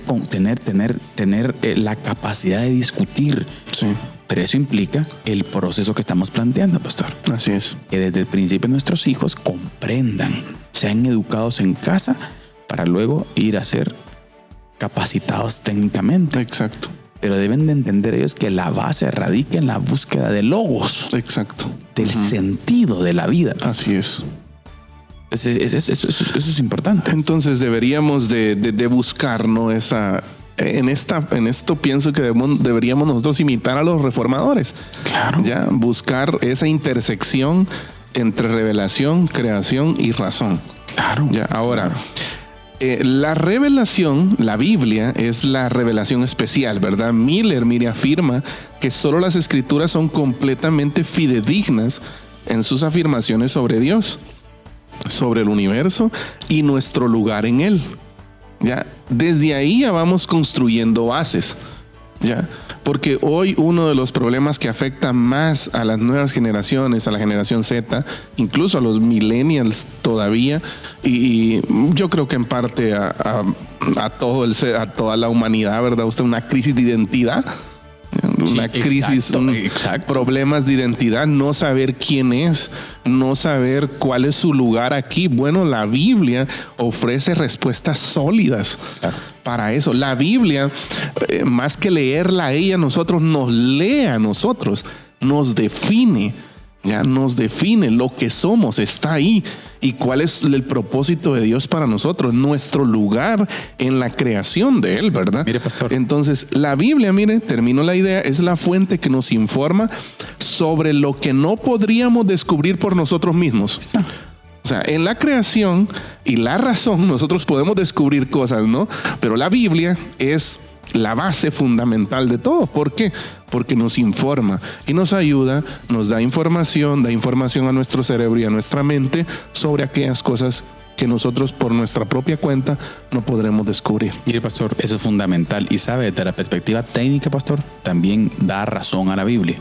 la capacidad de discutir. Sí. Pero eso implica el proceso que estamos planteando, pastor. Así es. Que desde el principio nuestros hijos comprendan, sean educados en casa para luego ir a ser capacitados técnicamente. Exacto. Pero deben de entender ellos que la base radica en la búsqueda de logos. Exacto. Del sentido de la vida, pastor. Así es. Eso es importante. Entonces deberíamos de buscar, ¿no? En esto pienso que deberíamos nosotros imitar a los reformadores. Claro. Ya, buscar esa intersección entre revelación, creación y razón. Claro. Ya, ahora, la revelación, la Biblia, es la revelación especial, ¿verdad? Miller afirma que solo las escrituras son completamente fidedignas en sus afirmaciones sobre Dios, sobre el universo y nuestro lugar en él. Ya, desde ahí ya vamos construyendo bases. Ya, porque hoy uno de los problemas que afecta más a las nuevas generaciones, a la generación Z, incluso a los millennials todavía, y yo creo que en parte a toda la humanidad, ¿verdad? Una crisis de identidad. Una crisis, problemas de identidad, no saber quién es, no saber cuál es su lugar aquí. Bueno, la Biblia ofrece respuestas sólidas para eso. La Biblia, más que leerla a ella, nos lee a nosotros, nos define. Ya nos define lo que somos, está ahí. ¿Y cuál es el propósito de Dios para nosotros? Nuestro lugar en la creación de Él, ¿verdad? Mire, pastor. Entonces, la Biblia, termino la idea, es la fuente que nos informa sobre lo que no podríamos descubrir por nosotros mismos. O sea, en la creación y la razón nosotros podemos descubrir cosas, ¿no? Pero la Biblia es la base fundamental de todo. ¿Por qué? Porque nos informa y nos ayuda, nos da información a nuestro cerebro y a nuestra mente sobre aquellas cosas que nosotros por nuestra propia cuenta no podremos descubrir. Mire, pastor, eso es fundamental. Y sabe, desde la perspectiva técnica, pastor, también da razón a la Biblia.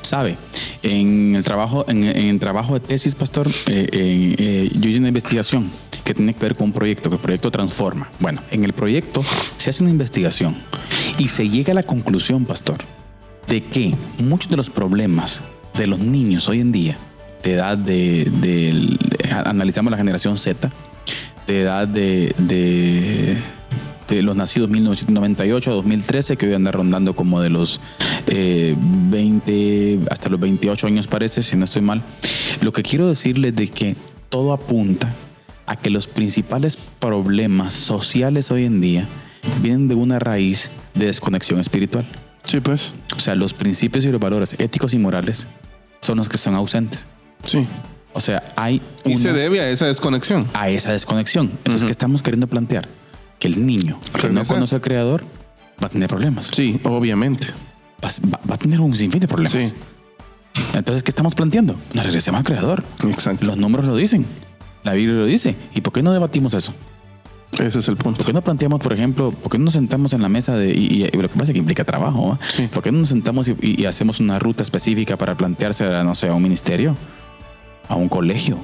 Sabe, en el trabajo de tesis, pastor, yo hice una investigación que tiene que ver con un proyecto, que el proyecto transforma. Bueno, en el proyecto se hace una investigación y se llega a la conclusión, pastor, de que muchos de los problemas de los niños hoy en día, de edad analizamos la generación Z, de edad de los nacidos 1998 a 2013, que hoy anda rondando como de los 20 hasta los 28 años parece, si no estoy mal. Lo que quiero decirles de que todo apunta a que los principales problemas sociales hoy en día vienen de una raíz de desconexión espiritual. Sí, pues. O sea, los principios y los valores éticos y morales son los que son ausentes. Sí. O sea, y se debe a esa desconexión. A esa desconexión. Entonces, ¿qué estamos queriendo plantear? Que el niño que no conoce al Creador va a tener problemas. Sí, obviamente. Va a tener un sinfín de problemas. Sí. Entonces, ¿qué estamos planteando? Nos regresemos al Creador. Exacto. Los números lo dicen. La Biblia lo dice. ¿Y por qué no debatimos eso? Ese es el punto. ¿Por qué no planteamos, por ejemplo, por qué no nos sentamos en la mesa y lo que pasa es que implica trabajo, ¿va? Sí. ¿Por qué no nos sentamos y hacemos una ruta específica para plantearse, no sé, a un ministerio, a un colegio?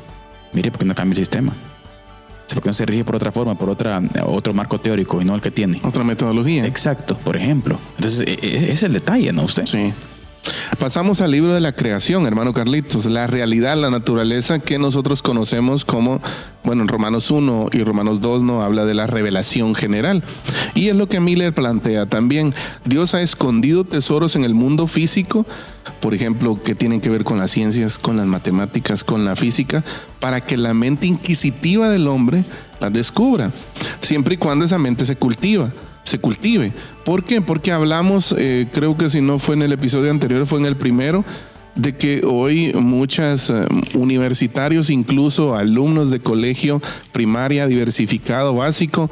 Mire, ¿por qué no cambia el sistema? ¿Por qué no se rige por otra forma, por otro marco teórico y no el que tiene? Otra metodología. Exacto, por ejemplo. Entonces, es el detalle, ¿no usted? Sí. Pasamos al libro de la creación, hermano Carlitos, la realidad, la naturaleza que nosotros conocemos como, en Romanos 1 y Romanos 2 no habla de la revelación general. Y es lo que Miller plantea también. Dios ha escondido tesoros en el mundo físico, por ejemplo, que tienen que ver con las ciencias, con las matemáticas, con la física, para que la mente inquisitiva del hombre las descubra, siempre y cuando esa mente se cultive. ¿Por qué? Porque hablamos, creo que si no fue en el episodio anterior, fue en el primero, de que hoy muchos universitarios, incluso alumnos de colegio primaria, diversificado, básico,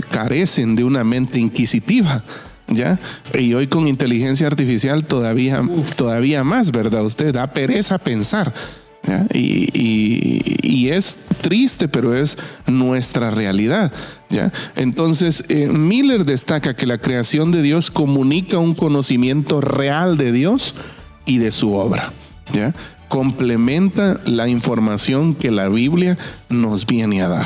carecen de una mente inquisitiva. ¿Ya? Y hoy con inteligencia artificial todavía más, ¿verdad? Usted da pereza pensar. ¿Ya? Y es triste, pero es nuestra realidad. ¿Ya? Entonces, Miller destaca que la creación de Dios comunica un conocimiento real de Dios y de su obra. ¿Ya? complementa la información que la Biblia nos viene a dar.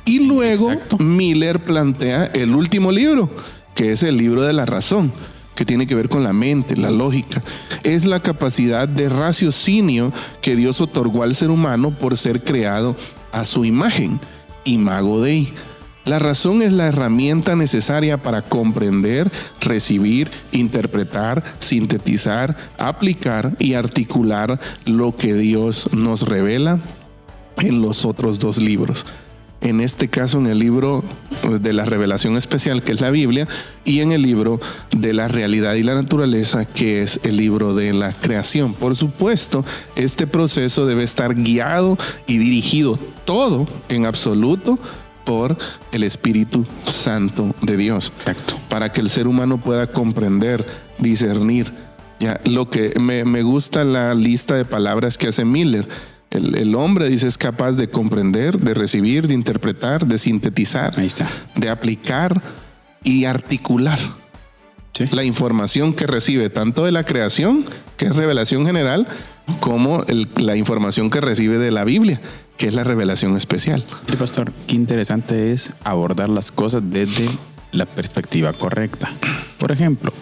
Y luego Miller plantea el último libro, que es el libro de la razón, que tiene que ver con la mente, la lógica. Es la capacidad de raciocinio que Dios otorgó al ser humano por ser creado a su imagen, Imago Dei. La razón es la herramienta necesaria para comprender, recibir, interpretar, sintetizar, aplicar y articular lo que Dios nos revela en los otros dos libros. En este caso, en el libro de la revelación especial, que es la Biblia, y en el libro de la realidad y la naturaleza, que es el libro de la creación. Por supuesto, este proceso debe estar guiado y dirigido todo en absoluto por el Espíritu Santo de Dios. Exacto. Para que el ser humano pueda comprender, discernir. Ya, lo que me gusta la lista de palabras que hace Miller. El hombre, dice, es capaz de comprender, de recibir, de interpretar, de sintetizar, ahí está, de aplicar y articular la información que recibe tanto de la creación, que es revelación general, como la información que recibe de la Biblia, que es la revelación especial. Sí, pastor, qué interesante es abordar las cosas desde la perspectiva correcta. Por ejemplo,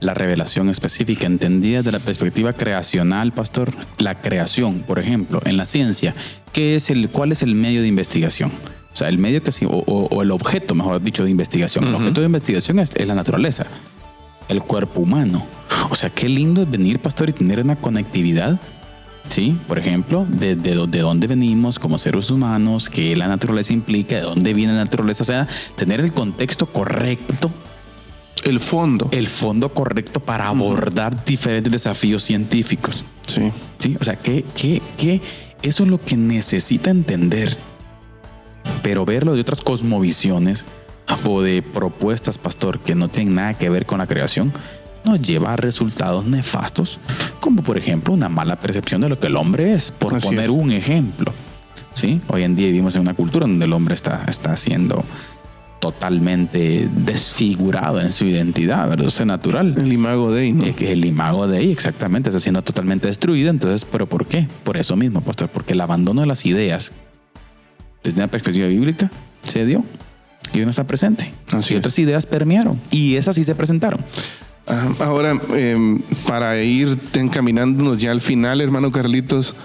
la revelación específica entendida desde la perspectiva creacional, pastor. La creación, por ejemplo, en la ciencia, ¿cuál es el medio de investigación? O sea, el medio que o el objeto, mejor dicho, de investigación. El objeto de investigación es la naturaleza, el cuerpo humano. O sea, qué lindo es venir, pastor, y tener una conectividad, ¿sí? Por ejemplo, de dónde venimos como seres humanos, qué la naturaleza implica, de dónde viene la naturaleza. O sea, tener el contexto correcto. El fondo correcto para abordar diferentes desafíos científicos. Sí. ¿Sí? O sea, que eso es lo que necesita entender. Pero verlo de otras cosmovisiones o de propuestas, pastor, que no tienen nada que ver con la creación, nos lleva a resultados nefastos, como por ejemplo una mala percepción de lo que el hombre es, por Así poner es. un ejemplo. ¿Sí? Hoy en día vivimos en una cultura donde el hombre está siendo totalmente desfigurado en su identidad, ¿verdad? O sea, natural. El Imago Dei, ¿no? El Imago Dei, exactamente, está siendo totalmente destruido. Entonces, ¿pero por qué? Por eso mismo, pastor, porque el abandono de las ideas desde una perspectiva bíblica se dio y hoy no está presente. Así y es. otras ideas permearon y esas sí se presentaron. Ahora, para ir encaminándonos ya al final, hermano Carlitos,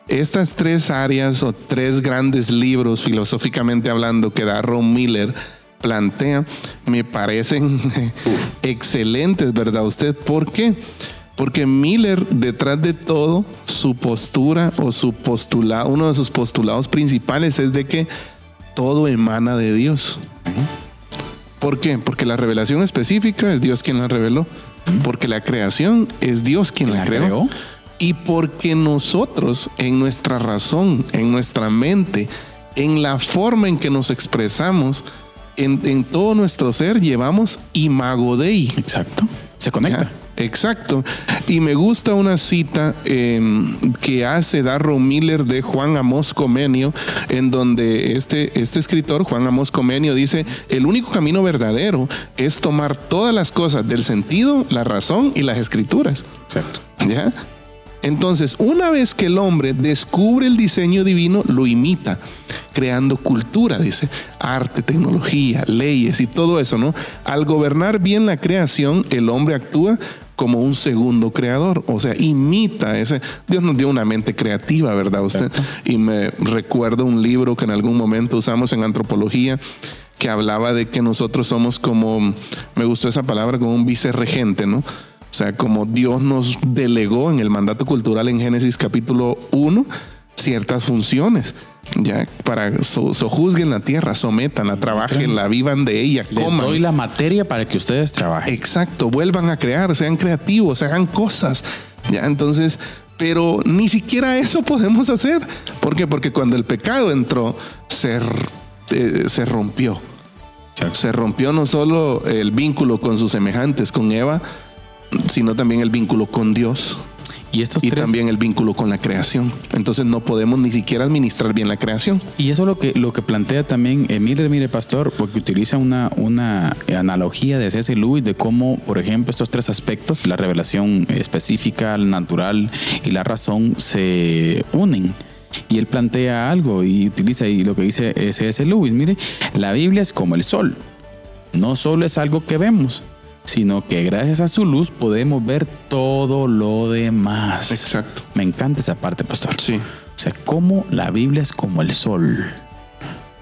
estas tres áreas o tres grandes libros, filosóficamente hablando, que da Ron Miller plantea, me parecen excelentes, ¿verdad usted? ¿Por qué? Porque Miller, detrás de todo, su postura o su postulado, uno de sus postulados principales es de que todo emana de Dios. ¿Por qué? Porque la revelación específica es Dios quien la reveló. Porque la creación es Dios quien la creó. Y porque nosotros, en nuestra razón, en nuestra mente, en la forma en que nos expresamos, en todo nuestro ser, llevamos Imago Dei. Exacto. Se conecta. ¿Ya? Exacto. Y me gusta una cita que hace Darron Miller de Juan Amós Comenio, en donde este escritor, Juan Amós Comenio, dice: el único camino verdadero es tomar todas las cosas del sentido, la razón y las escrituras. Exacto. ¿Ya? Entonces, una vez que el hombre descubre el diseño divino, lo imita, creando cultura, dice, arte, tecnología, leyes y todo eso, ¿no? Al gobernar bien la creación, el hombre actúa como un segundo creador, o sea, imita ese. Dios nos dio una mente creativa, ¿verdad usted? Exacto. Y me recuerdo un libro que en algún momento usamos en antropología, que hablaba de que nosotros somos como, me gustó esa palabra, como un vicerregente, ¿no? O sea, como Dios nos delegó en el mandato cultural en Génesis capítulo 1 ciertas funciones, ya, para sojuzguen la tierra, sometanla, trabajenla, vivan de ella, coman. Les doy la materia para que ustedes trabajen. Exacto, vuelvan a crear, sean creativos, hagan cosas. Ya, entonces, pero ni siquiera eso podemos hacer. ¿Por qué? Porque cuando el pecado entró, se rompió. Exacto. Se rompió no solo el vínculo con sus semejantes, con Eva, sino también el vínculo con Dios. Y también el vínculo con la creación. Entonces no podemos ni siquiera administrar bien la creación. Y eso es lo que plantea también, mire, pastor, porque utiliza una analogía de C.S. Lewis de cómo, por ejemplo, estos tres aspectos, la revelación específica, el natural y la razón, se unen. Y él plantea algo y utiliza y lo que dice C.S. Lewis. Mire, la Biblia es como el sol. No solo es algo que vemos, sino que gracias a su luz podemos ver todo lo demás. Exacto. Me encanta esa parte, pastor. Sí. O sea, cómo la Biblia es como el sol.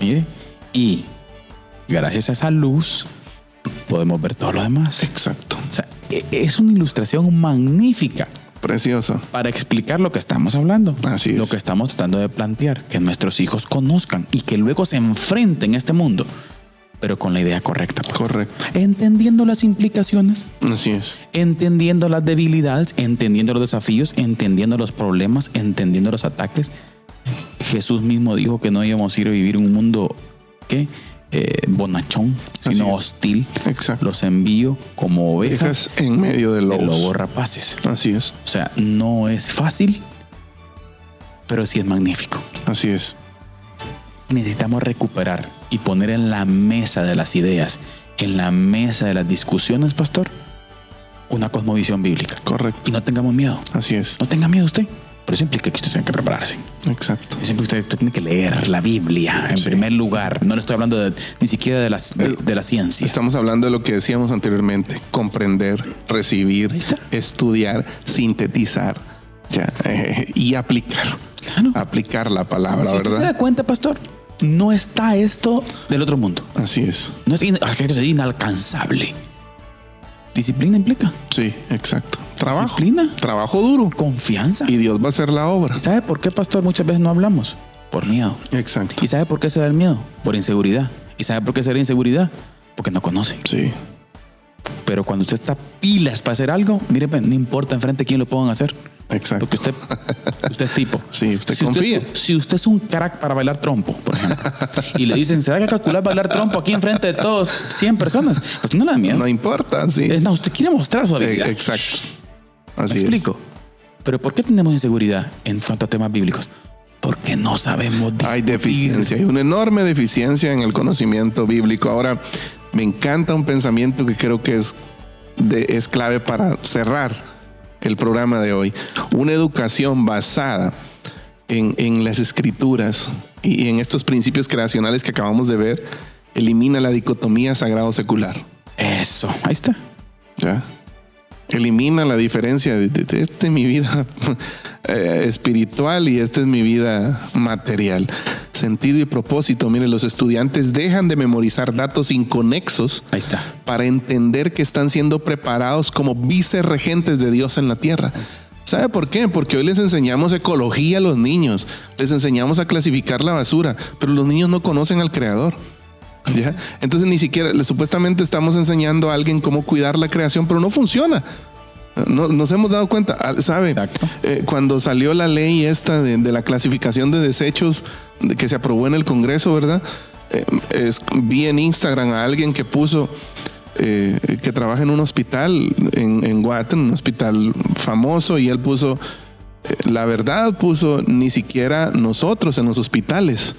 Mire, y gracias a esa luz podemos ver todo lo demás. Exacto. O sea, es una ilustración magnífica. Precioso. Para explicar lo que estamos hablando. Así es. Lo que estamos tratando de plantear. Que nuestros hijos conozcan y que luego se enfrenten a este mundo. Pero con la idea correcta. Pastor. Correcto. Entendiendo las implicaciones. Así es. Entendiendo las debilidades. Entendiendo los desafíos. Entendiendo los problemas. Entendiendo los ataques. Jesús mismo dijo que no íbamos a ir a vivir en un mundo bonachón, sino hostil. Exacto. Los envío como ovejas en medio de lobos rapaces. Así es. O sea, no es fácil, pero sí es magnífico. Así es. Necesitamos recuperar y poner en la mesa de las ideas, en la mesa de las discusiones, pastor, una cosmovisión bíblica. Correcto. Y no tengamos miedo. Así es. No tenga miedo usted. Pero eso implica que usted tiene que prepararse. Exacto. Eso implica que usted tiene que leer la Biblia en primer lugar. No le estoy hablando ni siquiera de la ciencia. Estamos hablando de lo que decíamos anteriormente. Comprender, recibir, estudiar, sintetizar y aplicar. Claro. Aplicar la palabra, si ¿verdad? usted se da cuenta, pastor, no está esto del otro mundo. Así es. No es inalcanzable. Disciplina implica. Sí, exacto. Trabajo. Disciplina. Trabajo duro. Confianza. Y Dios va a hacer la obra. ¿Y sabe por qué, pastor, muchas veces no hablamos? Por miedo. Exacto. ¿Y sabe por qué se da el miedo? Por inseguridad. ¿Y sabe por qué se da inseguridad? Porque no conoce. Sí. Pero cuando usted está pilas para hacer algo, mire, no importa enfrente quién lo pongan a hacer. Exacto. Porque usted es tipo. Sí, usted confía. Si usted es un crack para bailar trompo, por ejemplo, y le dicen, ¿será que calcular bailar trompo aquí enfrente de todos 100 personas? Pues no le da miedo. No importa, sí. No, usted quiere mostrar su habilidad. Exacto. Así ¿Me explico? Pero ¿por qué tenemos inseguridad en cuanto a temas bíblicos? Porque no sabemos discutir. Hay deficiencia, hay una enorme deficiencia en el conocimiento bíblico. Ahora, me encanta un pensamiento que creo que es clave para cerrar el programa de hoy. Una educación basada en las escrituras y en estos principios creacionales que acabamos de ver elimina la dicotomía sagrado-secular. Eso, ahí está. ¿Ya? Elimina la diferencia de esta es mi vida espiritual y esta es mi vida material. Sentido y propósito. Mire, los estudiantes dejan de memorizar datos inconexos. Ahí está. Para entender que están siendo preparados como vicerregentes de Dios en la tierra. ¿Sabe por qué? Porque hoy les enseñamos ecología a los niños, les enseñamos a clasificar la basura, pero los niños no conocen al Creador. ¿Ya? Entonces ni siquiera supuestamente estamos enseñando a alguien cómo cuidar la creación, pero no funciona. No, nos hemos dado cuenta, ¿sabe? Cuando salió la ley esta de la clasificación de desechos que se aprobó en el Congreso, ¿verdad? Vi en Instagram a alguien que puso que trabaja en un hospital en Guate, un hospital famoso, y él puso la verdad, ni siquiera nosotros en los hospitales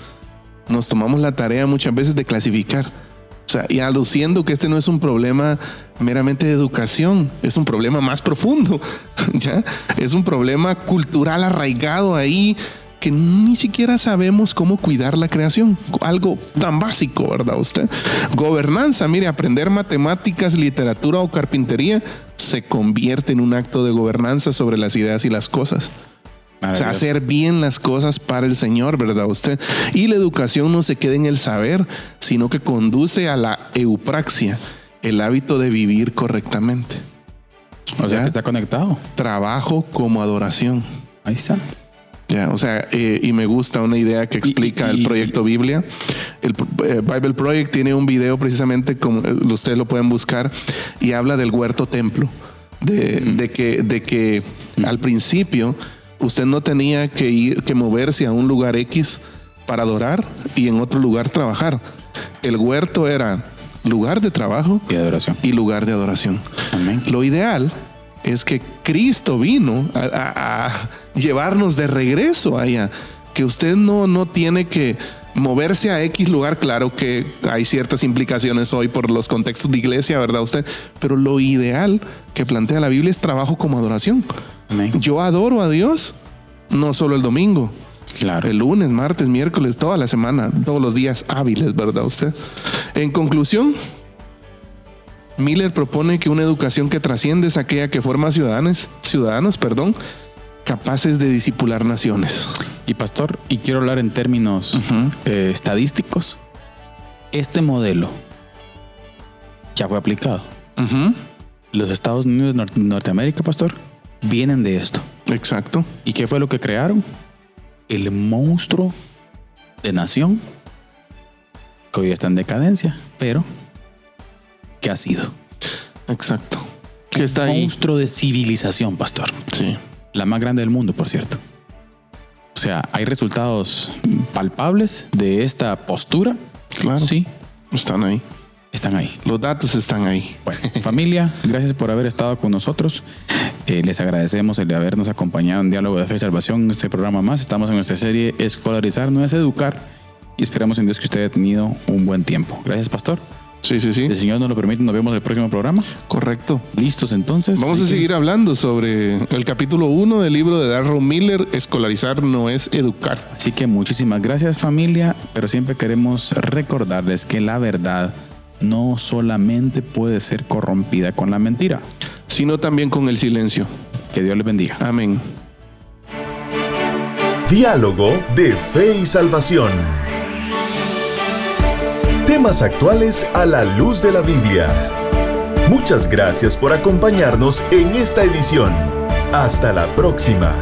nos tomamos la tarea muchas veces de clasificar. O sea, y aduciendo que este no es un problema meramente de educación, es un problema más profundo, ¿ya? Es un problema cultural arraigado ahí que ni siquiera sabemos cómo cuidar la creación. Algo tan básico, ¿verdad usted? Gobernanza, mire, aprender matemáticas, literatura o carpintería se convierte en un acto de gobernanza sobre las ideas y las cosas. O sea, hacer bien las cosas para el Señor, ¿verdad usted? Y la educación no se queda en el saber, sino que conduce a la eupraxia, el hábito de vivir correctamente. O sea, que está conectado. Trabajo como adoración. Ahí está. Ya, o sea, y me gusta una idea que explica el proyecto Biblia. El Bible Project tiene un video precisamente, como ustedes lo pueden buscar, y habla del huerto templo. De que al principio usted no tenía que moverse a un lugar X para adorar y en otro lugar trabajar. El huerto era lugar de trabajo y adoración. Y lugar de adoración. Amén. Lo ideal es que Cristo vino a llevarnos de regreso allá. Que usted no tiene que moverse a X lugar. Claro que hay ciertas implicaciones hoy por los contextos de iglesia, ¿verdad usted? Pero lo ideal que plantea la Biblia es trabajo como adoración. Amén. Yo adoro a Dios no solo el domingo. Claro. El lunes, martes, miércoles, toda la semana, todos los días hábiles, ¿verdad usted? En conclusión, Miller propone que una educación que trasciende es aquella que forma ciudadanos, capaces de discipular naciones. Y pastor, y quiero hablar en términos estadísticos, este modelo ya fue aplicado. Los Estados Unidos de Norteamérica, pastor, vienen de esto. Exacto. ¿Y qué fue lo que crearon? El monstruo de nación que hoy está en decadencia, pero ¿qué ha sido? Exacto. Que está ahí. Monstruo de civilización, pastor. Sí. La más grande del mundo, por cierto. O sea, hay resultados palpables de esta postura. Claro. Sí. Están ahí. Están ahí. Los datos están ahí. Bueno, familia, gracias por haber estado con nosotros. Les agradecemos el de habernos acompañado en Diálogo de Fe y Salvación en este programa más. Estamos en nuestra serie Escolarizar no es educar y esperamos en Dios que usted haya tenido un buen tiempo. Gracias, pastor. Sí. Si el Señor nos lo permite, nos vemos en el próximo programa. Correcto. ¿Listos entonces? Vamos a seguir hablando sobre el capítulo 1 del libro de Darrell Miller, Escolarizar no es educar. Así que muchísimas gracias, familia, pero siempre queremos recordarles que la verdad no solamente puede ser corrompida con la mentira, sino también con el silencio. Que Dios les bendiga. Amén. Diálogo de Fe y Salvación. Temas actuales a la luz de la Biblia. Muchas gracias por acompañarnos en esta edición. Hasta la próxima.